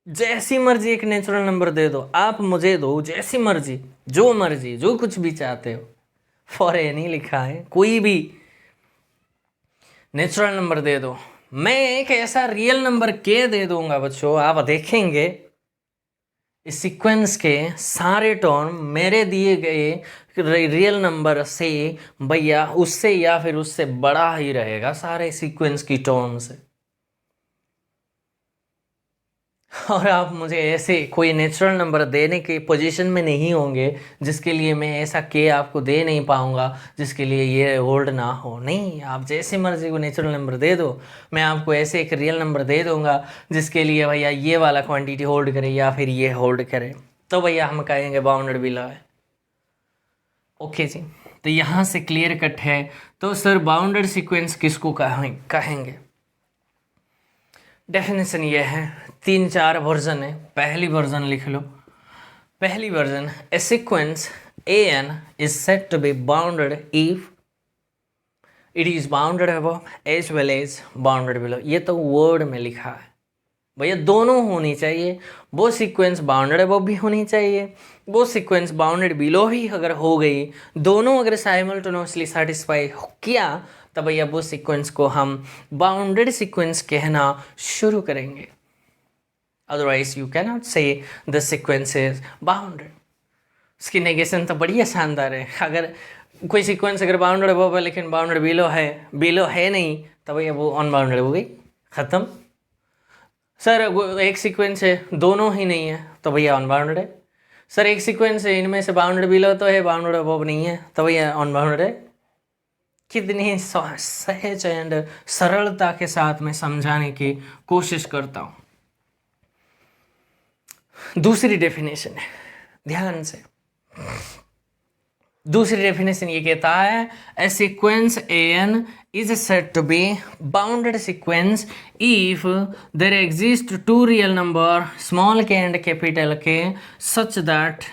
जैसी मर्जी एक नेचुरल नंबर दे दो, आप मुझे दो जैसी मर्जी, जो कुछ भी चाहते हो, फॉर एनी लिखा है, कोई भी नेचुरल नंबर दे दो, मैं एक ऐसा रियल नंबर के दे दूंगा बच्चों। आप देखेंगे इस सीक्वेंस के सारे टर्म मेरे दिए गए रियल नंबर से भैया उससे या फिर उससे बड़ा ही रहेगा सारे सीक्वेंस की टर्म से। और आप मुझे ऐसे कोई नेचुरल नंबर देने के पोजीशन में नहीं होंगे जिसके लिए मैं ऐसा के आपको दे नहीं पाऊंगा जिसके लिए ये होल्ड ना हो। नहीं, आप जैसे मर्जी को नेचुरल नंबर दे दो, मैं आपको ऐसे एक रियल नंबर दे दूंगा जिसके लिए भैया ये वाला क्वांटिटी होल्ड करे या फिर ये होल्ड करे, तो भैया हम कहेंगे बाउंडेड बिलो है। ओके जी, तो यहाँ से क्लियर कट है। तो सर बाउंडेड सीक्वेंस किसको कहेंगे? डेफिनेशन ये है, 3-4 वर्जन है। पहली वर्जन लिख लो। पहली version, a sequence A N is said to be bounded if it is bounded above as well as bounded below. ये तो वर्ड में लिखा है भैया, दोनों होनी चाहिए। वो सीक्वेंस बाउंडेड अबव भी होनी चाहिए, वो सीक्वेंस बाउंडेड बिलो ही अगर हो गई, दोनों अगर साइमल्टेनियसली सेटिस्फाई किया, तब भैया वो सीक्वेंस को हम बाउंडेड सीक्वेंस कहना शुरू करेंगे। अदरवाइज यू कैन नॉट से द सीक्वेंस इज बाउंडेड। उसकी नेगेशन तो बढ़िया शानदार है। अगर कोई सीक्वेंस अगर बाउंडेड अबव है लेकिन बाउंडेड बिलो है नहीं, तब भैया वो अनबाउंडेड हो गई, ख़त्म। सर एक सीक्वेंस है, दोनों ही नहीं है तो भैया अनबाउंडेड है। सर एक सीक्वेंस है, इनमें से बाउंडेड बिलो तो है, बाउंडेड अबव नहीं है तो भैया अनबाउंडेड है। कितनी सहज एंड सरलता के साथ मैं समझाने की कोशिश करता हूँ। दूसरी डेफिनेशन है, ध्यान से। दूसरी डेफिनेशन ये कहता है a sequence n is said to be bounded sequence if there exist two real number small k and capital K such that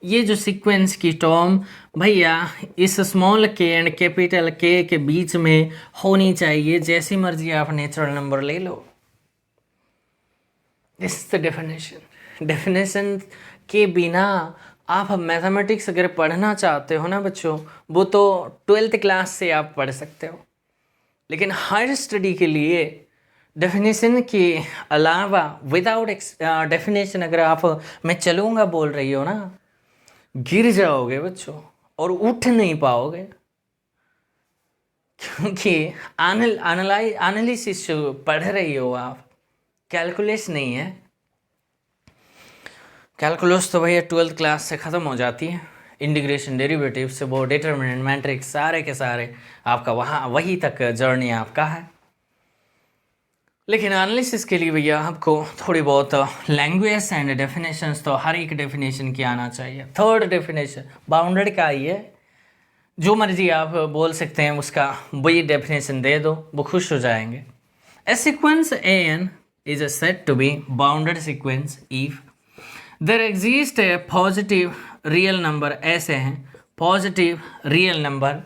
ये जो सीक्वेंस की टर्म भैया इस स्मॉल के एंड कैपिटल के के बीच में होनी चाहिए, जैसी मर्जी आप नेचुरल नंबर ले लो। This is the definition. Definition के बिना आप मैथमेटिक्स अगर पढ़ना चाहते हो ना बच्चों, वो तो 12th क्लास से आप पढ़ सकते हो, लेकिन हायर स्टडी के लिए डेफिनेशन के अलावा विदाउट डेफिनेशन अगर आप मैं चलूँगा बोल रही हो ना, गिर जाओगे बच्चों और उठ नहीं पाओगे, क्योंकि एनालिसिस पढ़ रही हो आप, कैलकुलस नहीं है। कैलकुलस तो भैया 12th क्लास से ख़त्म हो जाती है, इंटीग्रेशन डेरिवेटिव से वो डिटरमिनेंट मैट्रिक्स सारे के सारे आपका वहाँ वही तक जर्नी आपका है। लेकिन एनालिसिस के लिए भैया आपको थोड़ी बहुत लैंग्वेज एंड डेफिनेशंस तो हर एक डेफिनेशन की आना चाहिए। थर्ड डेफिनेशन बाउंडेड का ही है, जो मर्जी आप बोल सकते हैं उसका वही डेफिनेशन दे दो, वो खुश हो जाएंगे। A sequence N is a set to be bounded sequence if there exist a positive real number. ऐसे हैं पॉजिटिव रियल नंबर।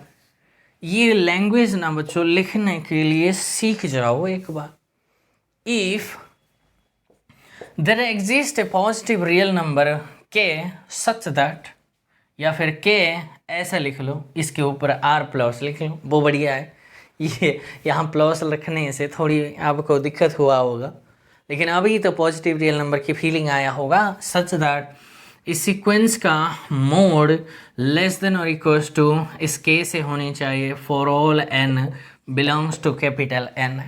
ये लैंग्वेज ना बच्चों लिखने के लिए सीख जाओ एक बार। If there exists a positive real number k such that, या फिर k ऐसा लिख लो, इसके ऊपर r प्लस लिख लो, वो बढ़िया है। ये यहाँ प्लस रखने से थोड़ी आपको दिक्कत हुआ होगा, लेकिन अभी तो पॉजिटिव रियल नंबर की फीलिंग आया होगा। सच दैट इस सीक्वेंस का मोड लेस देन और इक्वल्स टू इस k से होनी चाहिए for all n belongs to capital N।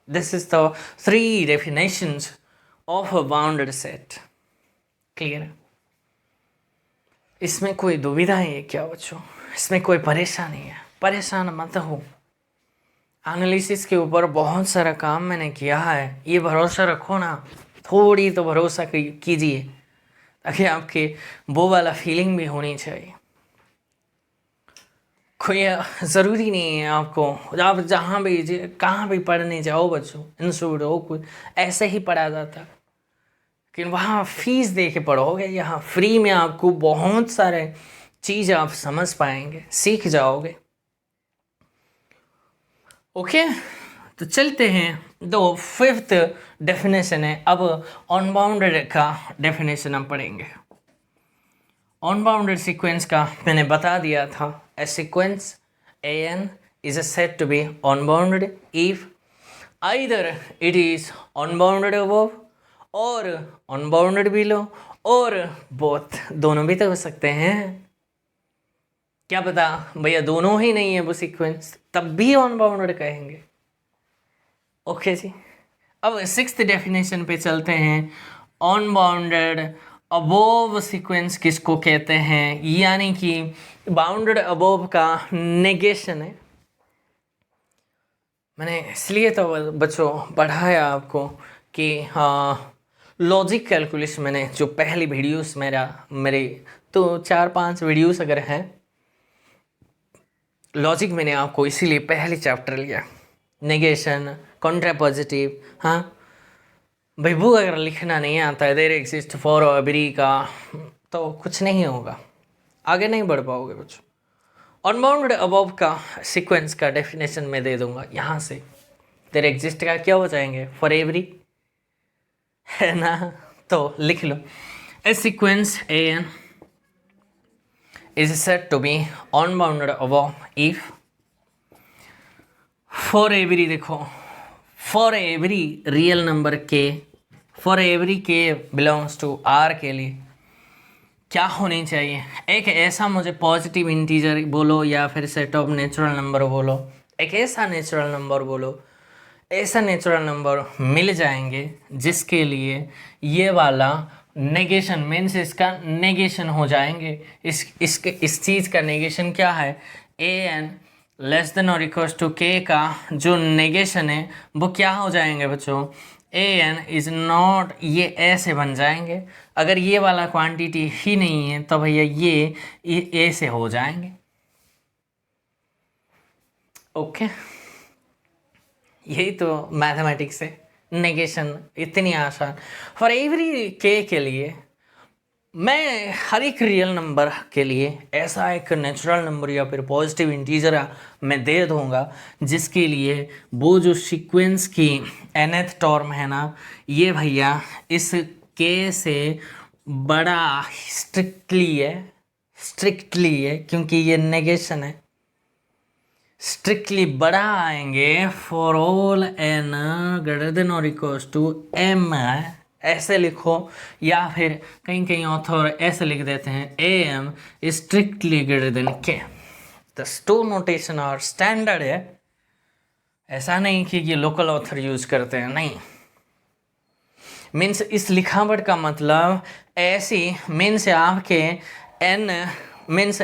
This is the three definitions of a bounded set. Clear? इसमें कोई दुविधा है क्या बच्चों? इसमें कोई परेशानी है? परेशान मत हो। एनालिसिस के ऊपर बहुत सारा काम मैंने किया है, ये भरोसा रखो ना, थोड़ी तो भरोसा कीजिए, ताकि आपके वो वाला फीलिंग भी होनी चाहिए। कोई ज़रूरी नहीं है आपको, आप जहाँ भी कहाँ भी पढ़ने जाओ बच्चों, इंस्टीट्यूट हो कुछ ऐसे ही पढ़ा जाता, लेकिन वहाँ फीस दे के पढ़ोगे, यहाँ फ्री में आपको बहुत सारे चीज़ आप समझ पाएंगे, सीख जाओगे। ओके, तो चलते हैं। दो फिफ्थ डेफिनेशन है, अब अनबाउंडेड का डेफिनेशन हम पढ़ेंगे। अनबाउंडेड सीक्वेंस का मैंने बता दिया था, a sequence an is said to be unbounded if either it is unbounded above or unbounded below or both। दोनों भी तो हो सकते हैं, क्या पता भैया दोनों ही नहीं है वो सीक्वेंस, तब भी अनबाउंडेड कहेंगे। ओके जी, अब सिक्स्थ डेफिनेशन पे चलते हैं। अनबाउंडेड अबोव सीक्वेंस किसको कहते हैं, यानी कि बाउंडेड अबोव का नेगेशन है। मैंने इसलिए तो बच्चों पढ़ाया आपको कि लॉजिक कैलकुलस मैंने जो पहली वीडियोस मेरे तो 4-5 वीडियोस अगर हैं लॉजिक, मैंने आपको इसीलिए पहले चैप्टर लिया, नेगेशन, कॉन्ट्रापॉजिटिव। हाँ भाई, वो अगर लिखना नहीं आता है देयर एग्जिस्ट फॉर एवरी का, तो कुछ नहीं होगा, आगे नहीं बढ़ पाओगे बच्चों। अनबाउंडेड अबव का सीक्वेंस का डेफिनेशन मैं दे दूंगा यहाँ से। देयर एग्जिस्ट का क्या हो जाएंगे, फॉर एवरी, है ना, तो लिख लो। A sequence N is said to be unbounded above if for every, देखो for every real number k, for every k belongs to r के लिए क्या होनी चाहिए, एक ऐसा मुझे पॉजिटिव इंटीजर बोलो या फिर सेट ऑफ नेचुरल नंबर बोलो, एक ऐसा नेचुरल नंबर बोलो, ऐसा नेचुरल नंबर मिल जाएंगे जिसके लिए ये वाला नेगेशन मीन्स इसका नेगेशन हो जाएंगे। इस चीज़ का नेगेशन क्या है, ए एन लेस देन और इक्वल्स टू के का जो नेगेशन है वो क्या हो जाएंगे बच्चों, ए एन इज नॉट, ये ऐसे बन जाएंगे। अगर ये वाला क्वांटिटी ही नहीं है तो भैया ये ए से हो जाएंगे। ओके यही तो मैथमेटिक्स है, नेगेशन इतनी आसान। फॉर एवरी के लिए मैं हर एक रियल नंबर के लिए ऐसा एक नेचुरल नंबर या फिर पॉजिटिव इंटीजर मैं दे दूंगा जिसके लिए वो जो सीक्वेंस की nth टर्म है ना, ये भैया इस के से बड़ा स्ट्रिक्टली है क्योंकि ये नेगेशन है, स्ट्रिक्टली बड़ा आएंगे for all N greater than और इक्वल्स टू एम, ऐसे लिखो। या फिर कहीं कहीं ऑथर ऐसे लिख देते हैं A M strictly greater than के। द टू नोटेशन और स्टैंडर्ड है, ऐसा नहीं कि ये लोकल ऑथर यूज करते हैं, नहीं। मीन्स इस लिखावट का मतलब ऐसी मीन्स आपके एन मीन्स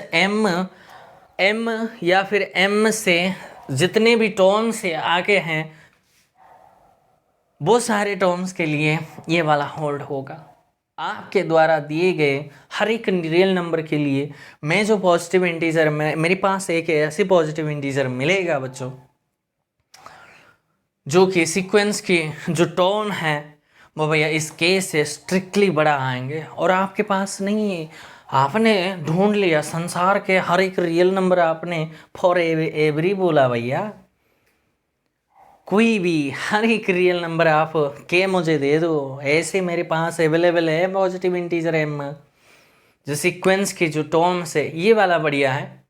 एम या फिर एम से जितने भी टर्म से आगे हैं वो सारे टर्म्स के लिए ये वाला होल्ड होगा। आपके द्वारा दिए गए हर एक रियल नंबर के लिए मैं जो पॉजिटिव इंटीजर मेरे पास एक ऐसी पॉजिटिव इंटीजर मिलेगा बच्चों जो कि सीक्वेंस की जो टर्म है वो भैया इस केस से स्ट्रिक्टली बड़ा आएंगे। और आपके पास नहीं है, आपने ढूंढ लिया संसार के हर एक रियल नंबर, आपने फॉर एवरी बोला भैया, कोई भी हर एक रियल नंबर आप के मुझे दे दो, ऐसे मेरे पास अवेलेबल है पॉजिटिव इंटीजर एम जो सीक्वेंस की जो टर्म्स है। ये वाला बढ़िया है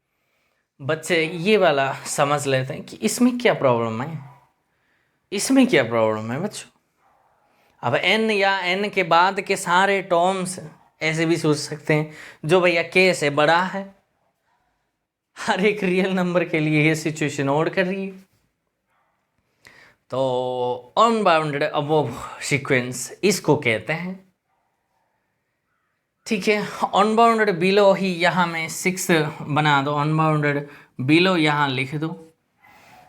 बच्चे, ये वाला समझ लेते हैं कि इसमें क्या प्रॉब्लम है, इसमें क्या प्रॉब्लम है बच्चों। अब एन या एन के बाद के सारे टर्म्स ऐसे भी सोच सकते हैं जो भैया के से बड़ा है। हर एक रियल नंबर के लिए ये सिचुएशन और कर रही है। तो अनबाउंडेड अबव सीक्वेंस इसको कहते हैं, ठीक है। अनबाउंडेड बिलो ही यहाँ में 6 बना दो, अनबाउंडेड बिलो यहाँ लिख दो।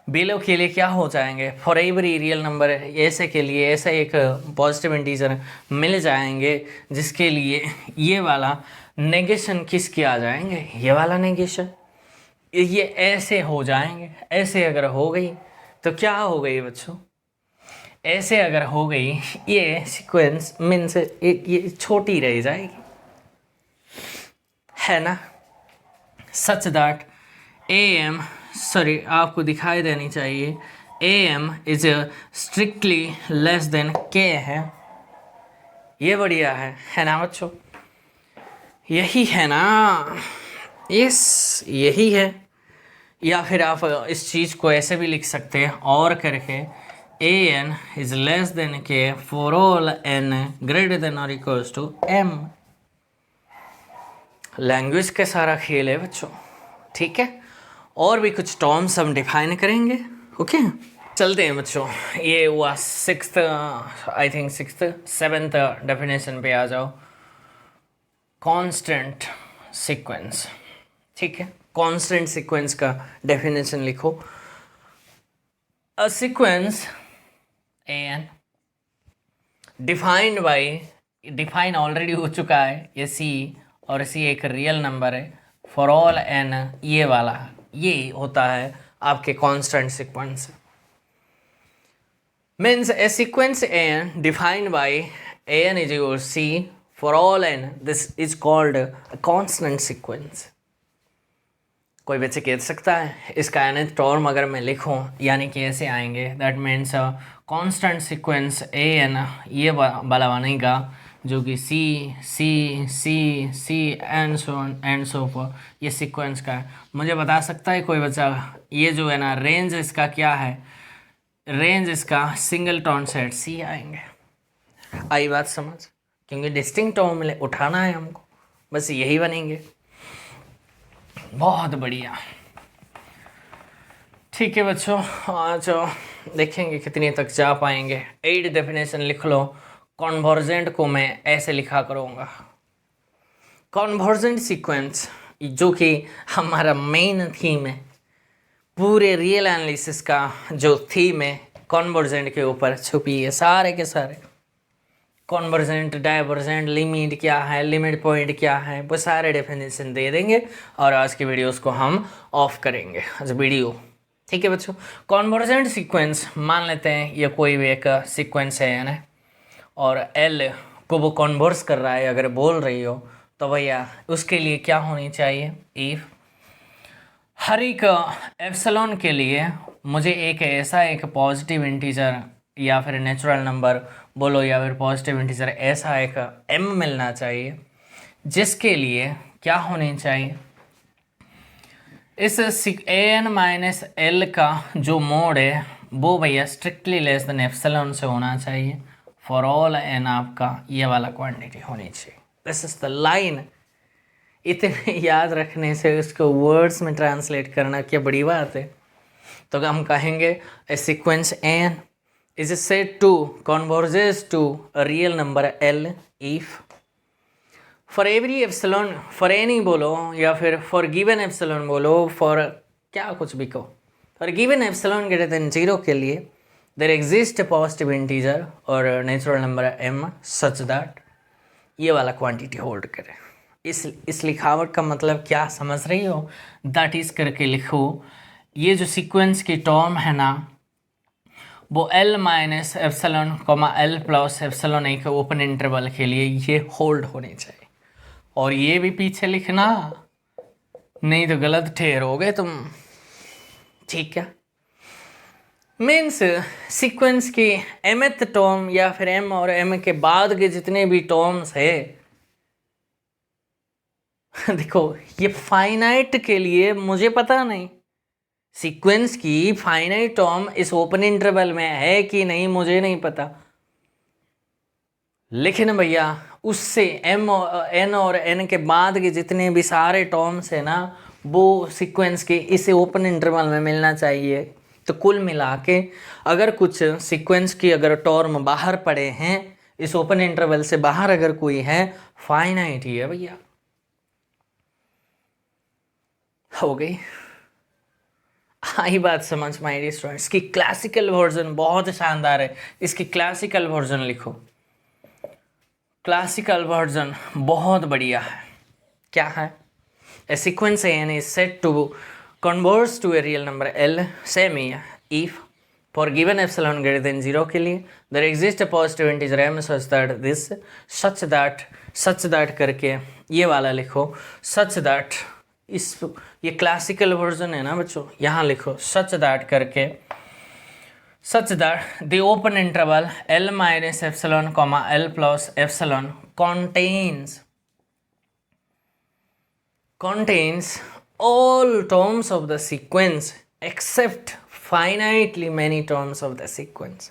बिलो के लिए क्या हो जाएंगे, फॉर एवरी रियल नंबर ऐसे के लिए ऐसा एक पॉजिटिव इंटीजर मिल जाएंगे जिसके लिए ये वाला नेगेशन किसके आ जाएंगे, ये वाला नेगेशन, ये ऐसे हो जाएंगे। ऐसे अगर हो गई तो क्या हो गई बच्चों, ऐसे अगर हो गई ये सीक्वेंस मीन्स ये छोटी रह जाएगी, है ना। Such that A M sorry आपको दिखाई देनी चाहिए A M is strictly less than K है। ये बढ़िया है ना बच्चों, यही है ना, यही है। या फिर आप इस चीज़ को ऐसे भी लिख सकते हैं और करके A N is less than K for all N greater than और इक्वल्स टू एम। लैंग्वेज का सारा खेल है बच्चों, ठीक है। और भी कुछ टर्म्स हम डिफाइन करेंगे, ओके। चलते हैं बच्चों, ये हुआ 6th I think 6th 7th definition पे आ जाओ। कांस्टेंट सीक्वेंस, ठीक है। कांस्टेंट सीक्वेंस का डेफिनेशन लिखो। A sequence N defined by, define already हो चुका है, ये सी और सी एक रियल नंबर है फॉर ऑल एन, ये वाला ये होता है आपके constant sequence. Means a sequence N defined by N is equal C for all N, this is called a constant sequence. कोई बच्चे कह सकता है इसका nth टर्म अगर मैं लिखूं यानी कि ऐसे आएंगे, that means constant sequence A N ये वाला बनेगा जो कि C C C C and so for, ये सीक्वेंस का है। मुझे बता सकता है कोई बच्चा ये जो है ना रेंज इसका क्या है, रेंज इसका सिंगल टोन सेट सी आएंगे। आई बात समझ, क्योंकि डिस्टिंक्ट टर्म में उठाना है हमको, बस यही बनेंगे। बहुत बढ़िया, ठीक है बच्चों, आज देखेंगे कितनी तक जा पाएंगे। 8 डेफिनेशन लिख लो। कॉन्वर्जेंट को मैं ऐसे लिखा करूँगा, कॉन्वर्जेंट सीक्वेंस, जो कि हमारा मेन थीम है पूरे रियल एनालिसिस का। जो थीम है कॉन्वर्जेंट के ऊपर छुपी है, सारे के सारे कॉन्वर्जेंट, डाइवर्जेंट, लिमिट क्या है, लिमिट पॉइंट क्या है, वो सारे डेफिनेशन दे देंगे। और आज की वीडियोस को हम ऑफ करेंगे आज वीडियो। ठीक है बच्चों, कॉन्वर्जेंट सीक्वेंस मान लेते हैं ये कोई भी एक सीक्वेंस है ना, और एल को वो कॉन्वर्स कर रहा है अगर बोल रही हो तो भैया उसके लिए क्या होनी चाहिए। इफ हर एक एप्सिलॉन के लिए मुझे एक ऐसा एक पॉजिटिव इंटीजर या फिर नेचुरल नंबर बोलो या फिर पॉजिटिव इंटीजर ऐसा एक m मिलना चाहिए, जिसके लिए क्या होनी चाहिए, इस an माइनस एल का जो मोड है वो भैया स्ट्रिक्टली लेस देन एप्सिलॉन से होना चाहिए फॉर ऑल n आपका ये वाला क्वांटिटी होनी चाहिए। This is the line. इतने याद रखने से उसको वर्ड्स में ट्रांसलेट करना क्या बड़ी बात है। तो हम कहेंगे ए sequence n is said to converges to a real number L if for every epsilon, for any बोलो या फिर for given epsilon बोलो, for क्या कुछ भी कहो, for given epsilon greater than 0 के लिए there exists a positive integer और natural number m such that ये वाला क्वांटिटी होल्ड करे। इस लिखावट का मतलब क्या समझ रही हो? दैट इज करके लिखो, ये जो सीक्वेंस की टर्म है ना वो L minus epsilon comma L plus epsilon एक ओपन इंटरवल के लिए ये होल्ड होनी चाहिए। और ये भी पीछे लिखना, नहीं तो गलत ठहरोगे तुम। ठीक है, मीन्स सीक्वेंस की mth टर्म या फिर m और m के बाद के जितने भी टर्म्स है देखो ये फाइनाइट के लिए मुझे पता नहीं, सीक्वेंस की फाइनाइट टर्म इस ओपन इंटरवल में है कि नहीं मुझे नहीं पता, लेकिन भैया उससे m और n और n के बाद के जितने भी सारे टर्म्स है ना वो सीक्वेंस के इस ओपन इंटरवल में मिलना चाहिए। तो कुल मिला के अगर कुछ सीक्वेंस की अगर टर्म बाहर पड़े हैं इस ओपन इंटरवल से बाहर, अगर कोई है फाइनाइट ही है भैया। हो गई आई बात समझ माय डियर स्टूडेंट्स। की क्लासिकल वर्जन बहुत शानदार है, इसकी क्लासिकल वर्जन लिखो। क्लासिकल वर्जन बहुत बढ़िया है। क्या है? A sequence n is said to converge to a real number L, same ही है। if for given epsilon greater than 0 के लिए there exists a positive integer m such that करके ये वाला लिखो, such that इस ये क्लासिकल वर्जन है ना बच्चों, यहाँ लिखो सच दैट करके, such that the open interval L minus epsilon comma L plus epsilon contains all terms of the sequence except finitely many terms of the sequence।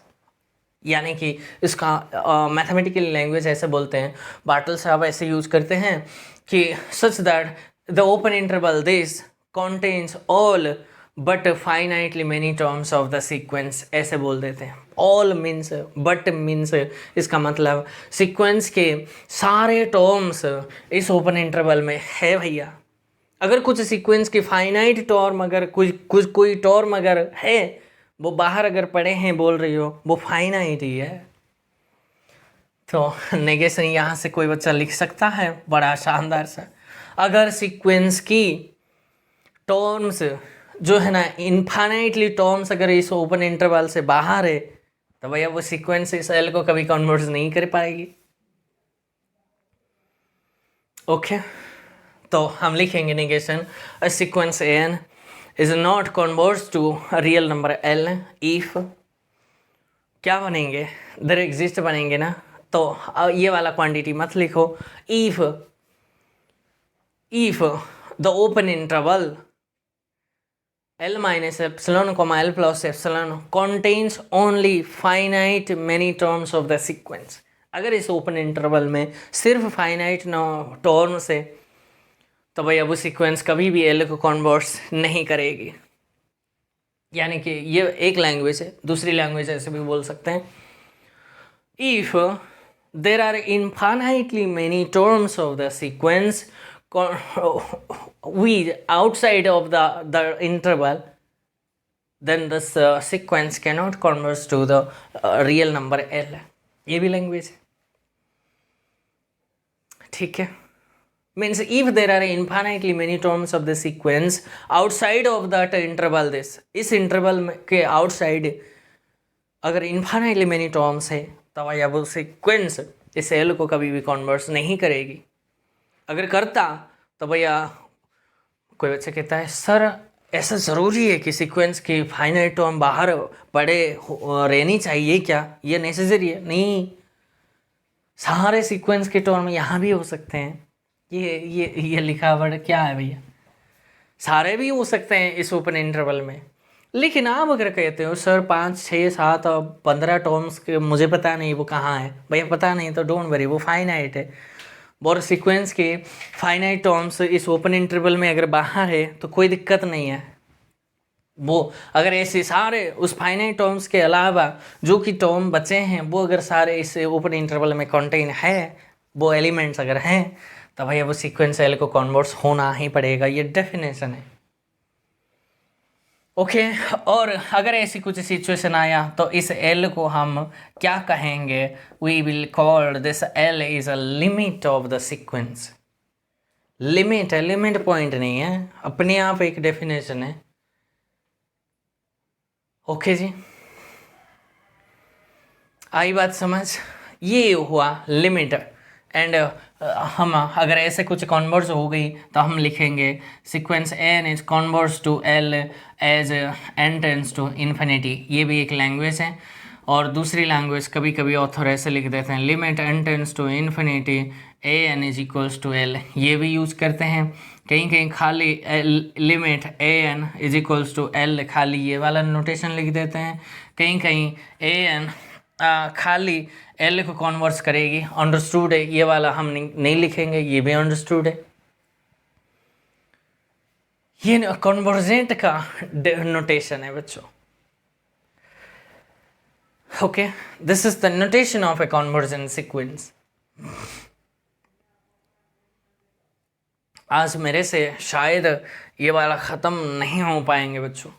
यानी कि इसका मैथमेटिकल लैंग्वेज ऐसे बोलते हैं, बाटल साहब ऐसे यूज करते हैं कि such that the open interval this contains all but finitely many terms of the sequence, ऐसे बोल देते हैं। all means but means इसका मतलब सीक्वेंस के सारे टर्म्स इस ओपन इंटरवल में है भैया। अगर कुछ सीक्वेंस की फाइनाइट टर्म अगर कोई टर्म अगर है वो बाहर अगर पड़े हैं बोल रही हो वो फाइनाइट ही है। तो नेगेशन यहाँ से कोई बच्चा लिख सकता है बड़ा शानदार सा। अगर सीक्वेंस की टर्म्स जो है ना इनफाइनाइटली टर्म्स अगर इस ओपन इंटरवल से बाहर है तो भैया वो सीक्वेंस इस एल को कभी कन्वर्ट नहीं कर पाएगी। ओके, तो हम लिखेंगे negation a sequence n is not convert to real number l if क्या बनेंगे, देयर एग्जिस्ट बनेंगे ना। तो ये वाला क्वांटिटी मत लिखो। if the open interval L minus epsilon comma L plus epsilon contains only finite many terms of the sequence, अगर इस ओपन इंटरवल में सिर्फ फाइनाइट टर्म्स है तो भैया वो सीक्वेंस कभी भी L को कन्वर्ट नहीं करेगी। यानी कि ये एक लैंग्वेज है, दूसरी लैंग्वेज ऐसे भी बोल सकते हैं। If there are infinitely many terms of the sequence with outside of the interval, then this sequence cannot converge to the real number L। ये भी लैंग्वेज है, ठीक है। Means if there are infinitely many terms of the sequence outside of that interval, this इस इंटरवल के आउटसाइड अगर इनफाइनाइटली मेनी टर्म्स है तो भैया वो सीक्वेंस इस एल को कभी भी कन्वर्स नहीं करेगी। अगर करता तो भैया कोई बच्चा कहता है सर ऐसा ज़रूरी है कि सीक्वेंस की फाइनाइट टर्म बाहर पड़े रहनी चाहिए क्या, ये नेसेसरी है? नहीं, सारे सीक्वेंस के टर्म यहाँ भी हो सकते हैं। ये लिखावट क्या है भैया, सारे भी हो सकते हैं इस ओपन इंटरवल में। लेकिन आप अगर कहते हो सर 5, 6, 7 और 15 टर्म्स के मुझे पता नहीं वो कहाँ है, भैया पता नहीं तो डोंट वरी, वो फाइनाइट है। और सीक्वेंस के फाइनाइट टर्म्स इस ओपन इंटरवल में अगर बाहर है तो कोई दिक्कत नहीं है। वो अगर ऐसे सारे उस फाइनाइट टर्म्स के अलावा जो कि टर्म बचे हैं वो अगर सारे इस ओपन इंटरवल में कंटेन है, वो एलिमेंट्स अगर हैं, तो भैया वो सीक्वेंस एल को कन्वर्ट होना ही पड़ेगा। ये डेफिनेशन है, ओके। और अगर ऐसी कुछ सिचुएशन आया तो इस एल को हम क्या कहेंगे? We will call this L is a limit of the sequence. Limit है, लिमिट पॉइंट नहीं है, अपने आप एक डेफिनेशन है, ओके जी। आई बात समझ? ये हुआ लिमिट। एंड हम अगर ऐसे कुछ कन्वर्स हो गई तो हम लिखेंगे sequence N is converse to L as N tends to infinity. ये भी एक लैंग्वेज है। और दूसरी लैंग्वेज कभी कभी ऑथर ऐसे लिख देते हैं limit N tends to infinity A N is equals to L, ये भी यूज करते हैं। कहीं कहीं खाली limit A N is equals to L, खाली ये वाला नोटेशन लिख देते हैं। कहीं कहीं ए एन खाली एल को कन्वर्स करेगी, अंडरस्टूड है, ये वाला हम नहीं लिखेंगे, ये भी अंडरस्टूड है। ये कन्वर्जेंट का नोटेशन है बच्चों, okay. This is the notation of A convergent sequence. आज मेरे से शायद ये वाला ख़त्म नहीं हो पाएंगे बच्चों,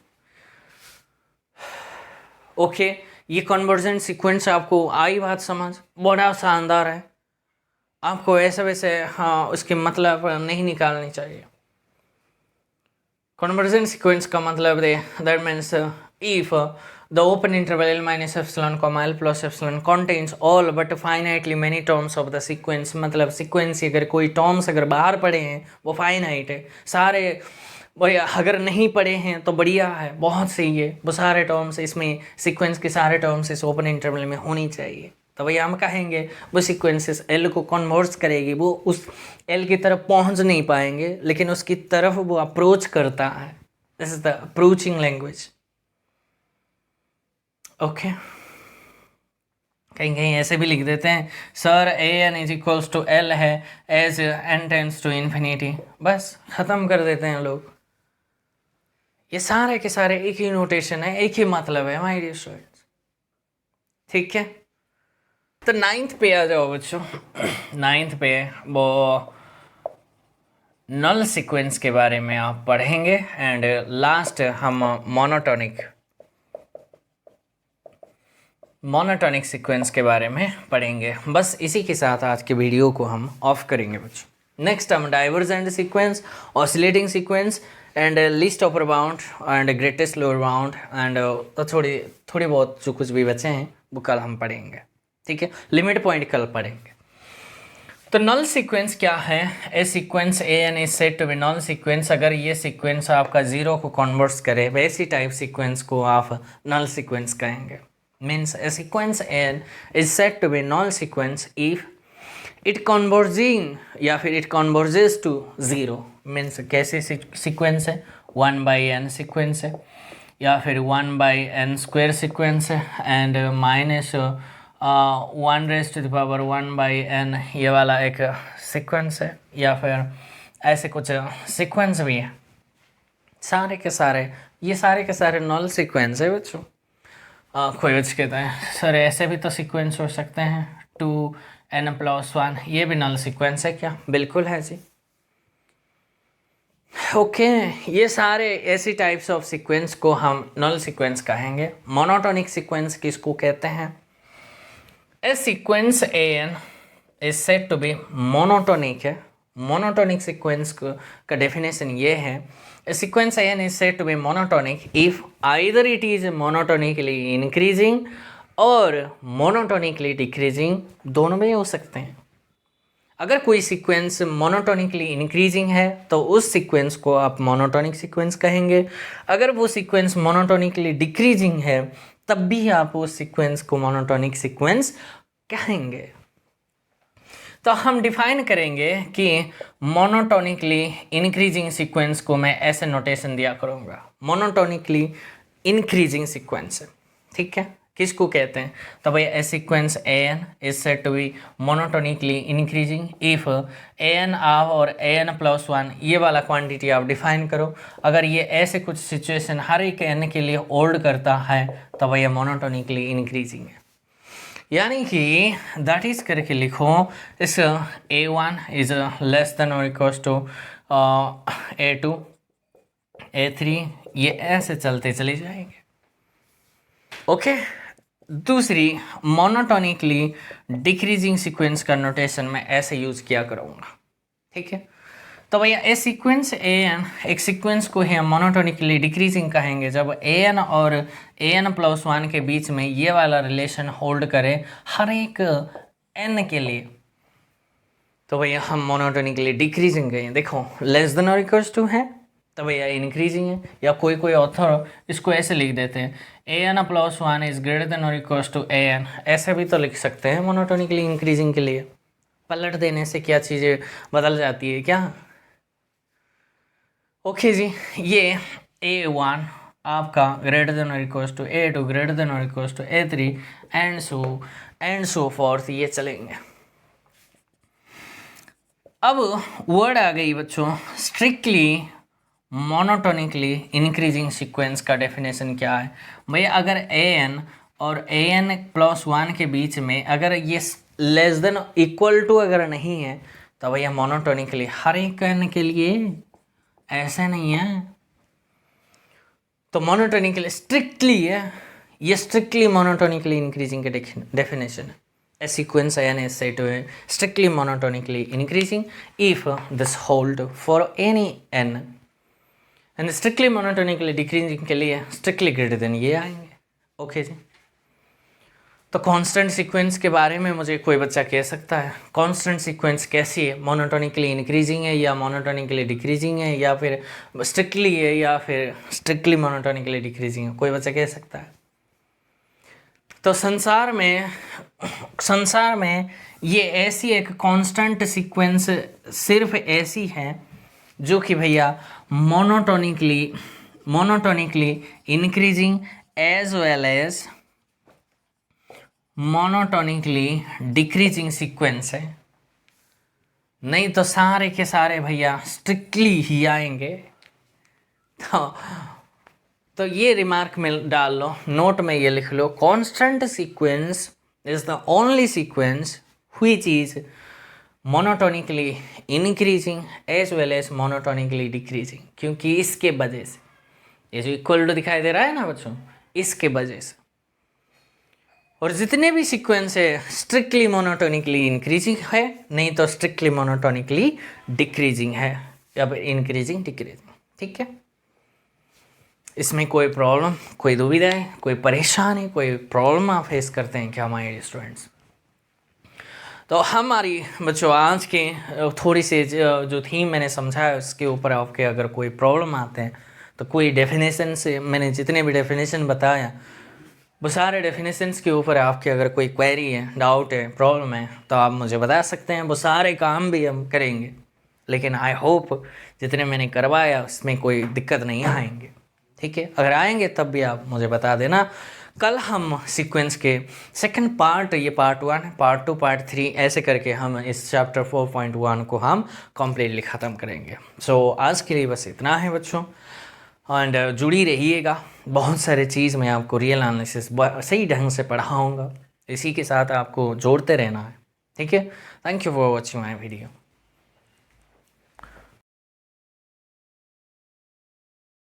ओके। ये कन्वर्जेंट सीक्वेंस आपको आई बात समझ? बड़ा शानदार है, आपको ऐसे वैसे हाँ उसके मतलब नहीं निकालनी चाहिए। कन्वर्जेंट सीक्वेंस का मतलब that means if the open interval L minus epsilon, L plus epsilon contains all but finitely many terms of the sequence। मतलब सीक्वेंस अगर कोई टर्म्स अगर बाहर पड़े हैं वो फाइनाइट है, सारे भैया अगर नहीं पड़े हैं तो बढ़िया है, बहुत सही है। वो सारे टर्म्स इसमें सीक्वेंस के सारे टर्म्स इस ओपन इंटरवल में होनी चाहिए, तो भैया हम कहेंगे वो सीक्वेंसेस एल को कन्वर्स करेगी। वो उस एल की तरफ पहुंच नहीं पाएंगे लेकिन उसकी तरफ वो अप्रोच करता है। This is the approaching language, okay. कहीं कहीं ऐसे भी लिख देते हैं sir a N is equals to l है as N tends to infinity, बस ख़त्म कर देते हैं लोग। ये सारे के सारे एक ही नोटेशन है, एक ही मतलब है माय डियर स्टूडेंट्स, ठीक है। तो 9th पे आ जाओ बच्चों। 9th पे वो नल सीक्वेंस के बारे में आप पढ़ेंगे एंड लास्ट हम मोनोटोनिक सीक्वेंस के बारे में पढ़ेंगे। बस इसी के साथ आज के वीडियो को हम ऑफ करेंगे बच्चों। नेक्स्ट हम divergent sequence, oscillating sequence and list upper bound and greatest lower bound and तो थोड़ी बहुत जो कुछ भी बचे हैं वो कल हम पढ़ेंगे, ठीक है। लिमिट पॉइंट कल पढ़ेंगे। तो नल सीक्वेंस क्या है? A sequence A N is said to be null sequence. अगर ये सीक्वेंस आपका जीरो को कन्वर्ट्स करे वैसी टाइप सीक्वेंस को आप नल सीक्वेंस कहेंगे। Means a sequence N is said to be null sequence if it converging या फिर it converges to zero. Means कैसे सीक्वेंस है? 1/n सीक्वेंस है या फिर 1/n² सीक्वेंस है एंड माइनस 1⁻⁴ ये वाला एक सीक्वेंस है, या फिर ऐसे कुछ सीक्वेंस भी है। सारे के सारे ये सारे के सारे नल सीक्वेंस है बच्चों। कोई बच्चे कहता है सर ऐसे भी तो सीक्वेंस हो सकते हैं 2n+1, ये भी नल सीक्वेंस है क्या? बिल्कुल है जी। ओके ये सारे ऐसी टाइप्स ऑफ सीक्वेंस को हम नल सीक्वेंस कहेंगे। मोनोटोनिक सीक्वेंस किसको कहते हैं? A sequence an is said to be monotonic है। मोनोटोनिक सीक्वेंस का डेफिनेशन ये है, a sequence an is said to be monotonic if either it is monotonically increasing और मोनोटोनिकली डिक्रीजिंग, दोनों में हो सकते हैं। अगर कोई सीक्वेंस मोनोटोनिकली इंक्रीजिंग है तो उस सीक्वेंस को आप मोनोटोनिक सीक्वेंस कहेंगे। अगर वो सीक्वेंस मोनोटोनिकली डिक्रीजिंग है तब भी आप उस सीक्वेंस को मोनोटोनिक सीक्वेंस कहेंगे। तो हम डिफाइन करेंगे कि मोनोटोनिकली इंक्रीजिंग सीक्वेंस को मैं ऐसे नोटेशन दिया करूँगा, मोनोटोनिकली इंक्रीजिंग सीक्वेंस, ठीक है, किसको कहते हैं? तो भाई a sequence an is said to be monotonically increasing if an आप और an+1 ये वाला क्वांटिटी आप डिफाइन करो। अगर ये ऐसे कुछ सिचुएशन हर एक n के लिए होल्ड करता है तो भाई ये मोनोटोनिकली इंक्रीजिंग है। यानी कि दैट इज करके लिखो इस a1 इज लेस देन और इक्वल्स टू a2 a3, ये ऐसे चलते चले जाएंगे। ओके दूसरी मोनोटोनिकली डिक्रीजिंग सीक्वेंस का नोटेशन मैं ऐसे यूज किया करूँगा, ठीक है। तो भैया ए सीक्वेंस an एक सीक्वेंस को ही हम मोनोटोनिकली डिक्रीजिंग कहेंगे जब an और an+1 के बीच में ये वाला रिलेशन होल्ड करे हर एक n के लिए, तो भैया हम मोनोटोनिकली डिक्रीजिंग कहें। देखो लेस देन और इक्वल्स टू है तो भैया इंक्रीजिंग है, या कोई ऑथर इसको ऐसे लिख देते हैं an+1 इज ग्रेटर देन और इक्वल्स टू an, ऐसे भी तो लिख सकते हैं मोनोटोनिकली इंक्रीजिंग के लिए। पलट देने से क्या चीज़ें बदल जाती है क्या? ओके जी, ये a1 आपका ग्रेटर देन और equals to a2 greater than और equals to a3 and so forth, ये चलेंगे। अब वर्ड आ गई बच्चों स्ट्रिक्टली मोनोटोनिकली इंक्रीजिंग सीक्वेंस का डेफिनेशन क्या है? भैया अगर an और an+1 के बीच में अगर ये लेस देन इक्वल टू अगर नहीं है तो भैया मोनोटोनिकली हर एक n के लिए, ऐसे नहीं है। तो मोनोटोनिकली स्ट्रिक्टली है, ये स्ट्रिक्टली मोनोटोनिकली इंक्रीजिंग के डेफिनेशन है। A sequence an is said to be strictly monotonically increasing if this hold for any n and strictly monotonically decreasing के लिए strictly greater than ये आएंगे। ओके जी, तो कांस्टेंट सीक्वेंस के बारे में मुझे कोई बच्चा कह सकता है कांस्टेंट सीक्वेंस कैसी है? मोनोटोनिकली इंक्रीजिंग है या मोनोटोनिकली डिक्रीजिंग है या फिर स्ट्रिक्टली है या फिर स्ट्रिक्टली मोनोटोनिकली डिक्रीजिंग है? कोई बच्चा कह सकता है? तो संसार में ये ऐसी एक कांस्टेंट सीक्वेंस सिर्फ ऐसी है जो कि भैया monotonically increasing as well as monotonically decreasing sequence है, नहीं तो सारे के सारे भैया स्ट्रिक्टली ही आएंगे। तो ये रिमार्क में डाल लो, नोट में ये लिख लो, constant sequence is the only sequence which is monotonically increasing as well as monotonically decreasing, क्योंकि इसके वजह से ये जो इक्वल टू दिखाई दे रहा है ना बच्चों, इसके वजह से। और जितने भी सीक्वेंस है स्ट्रिक्टली मोनोटोनिकली इंक्रीजिंग है, नहीं तो स्ट्रिक्टली मोनोटोनिकली डिक्रीजिंग है, या फिर इंक्रीजिंग डिक्रीजिंग, ठीक है। इसमें कोई प्रॉब्लम, कोई दुविधा है, कोई परेशानी, कोई प्रॉब्लम आप फेस करते हैं क्या हमारे स्टूडेंट्स? तो हमारी बच्चों आज के थोड़ी सी जो थीम मैंने समझाया उसके ऊपर आपके अगर कोई प्रॉब्लम आते हैं तो कोई डेफिनेशन से, मैंने जितने भी डेफिनेशन बताया वो सारे डेफिनेशंस के ऊपर आपके अगर कोई क्वेरी है, डाउट है, प्रॉब्लम है तो आप मुझे बता सकते हैं। वो सारे काम भी हम करेंगे, लेकिन आई होप जितने मैंने करवाया उसमें कोई दिक्कत नहीं आएंगे, ठीक है। अगर आएंगे तब भी आप मुझे बता देना। कल हम सीक्वेंस के सेकंड पार्ट, ये पार्ट 1, पार्ट 2, पार्ट 3 ऐसे करके हम इस चैप्टर 4.1 को हम कम्प्लीटली ख़त्म करेंगे। सो आज के लिए बस इतना है बच्चों। एंड जुड़ी रहिएगा, बहुत सारे चीज़ मैं आपको रियल एनालिसिस सही ढंग से पढ़ाऊँगा, इसी के साथ आपको जोड़ते रहना है, ठीक है। Thank you for watching my video.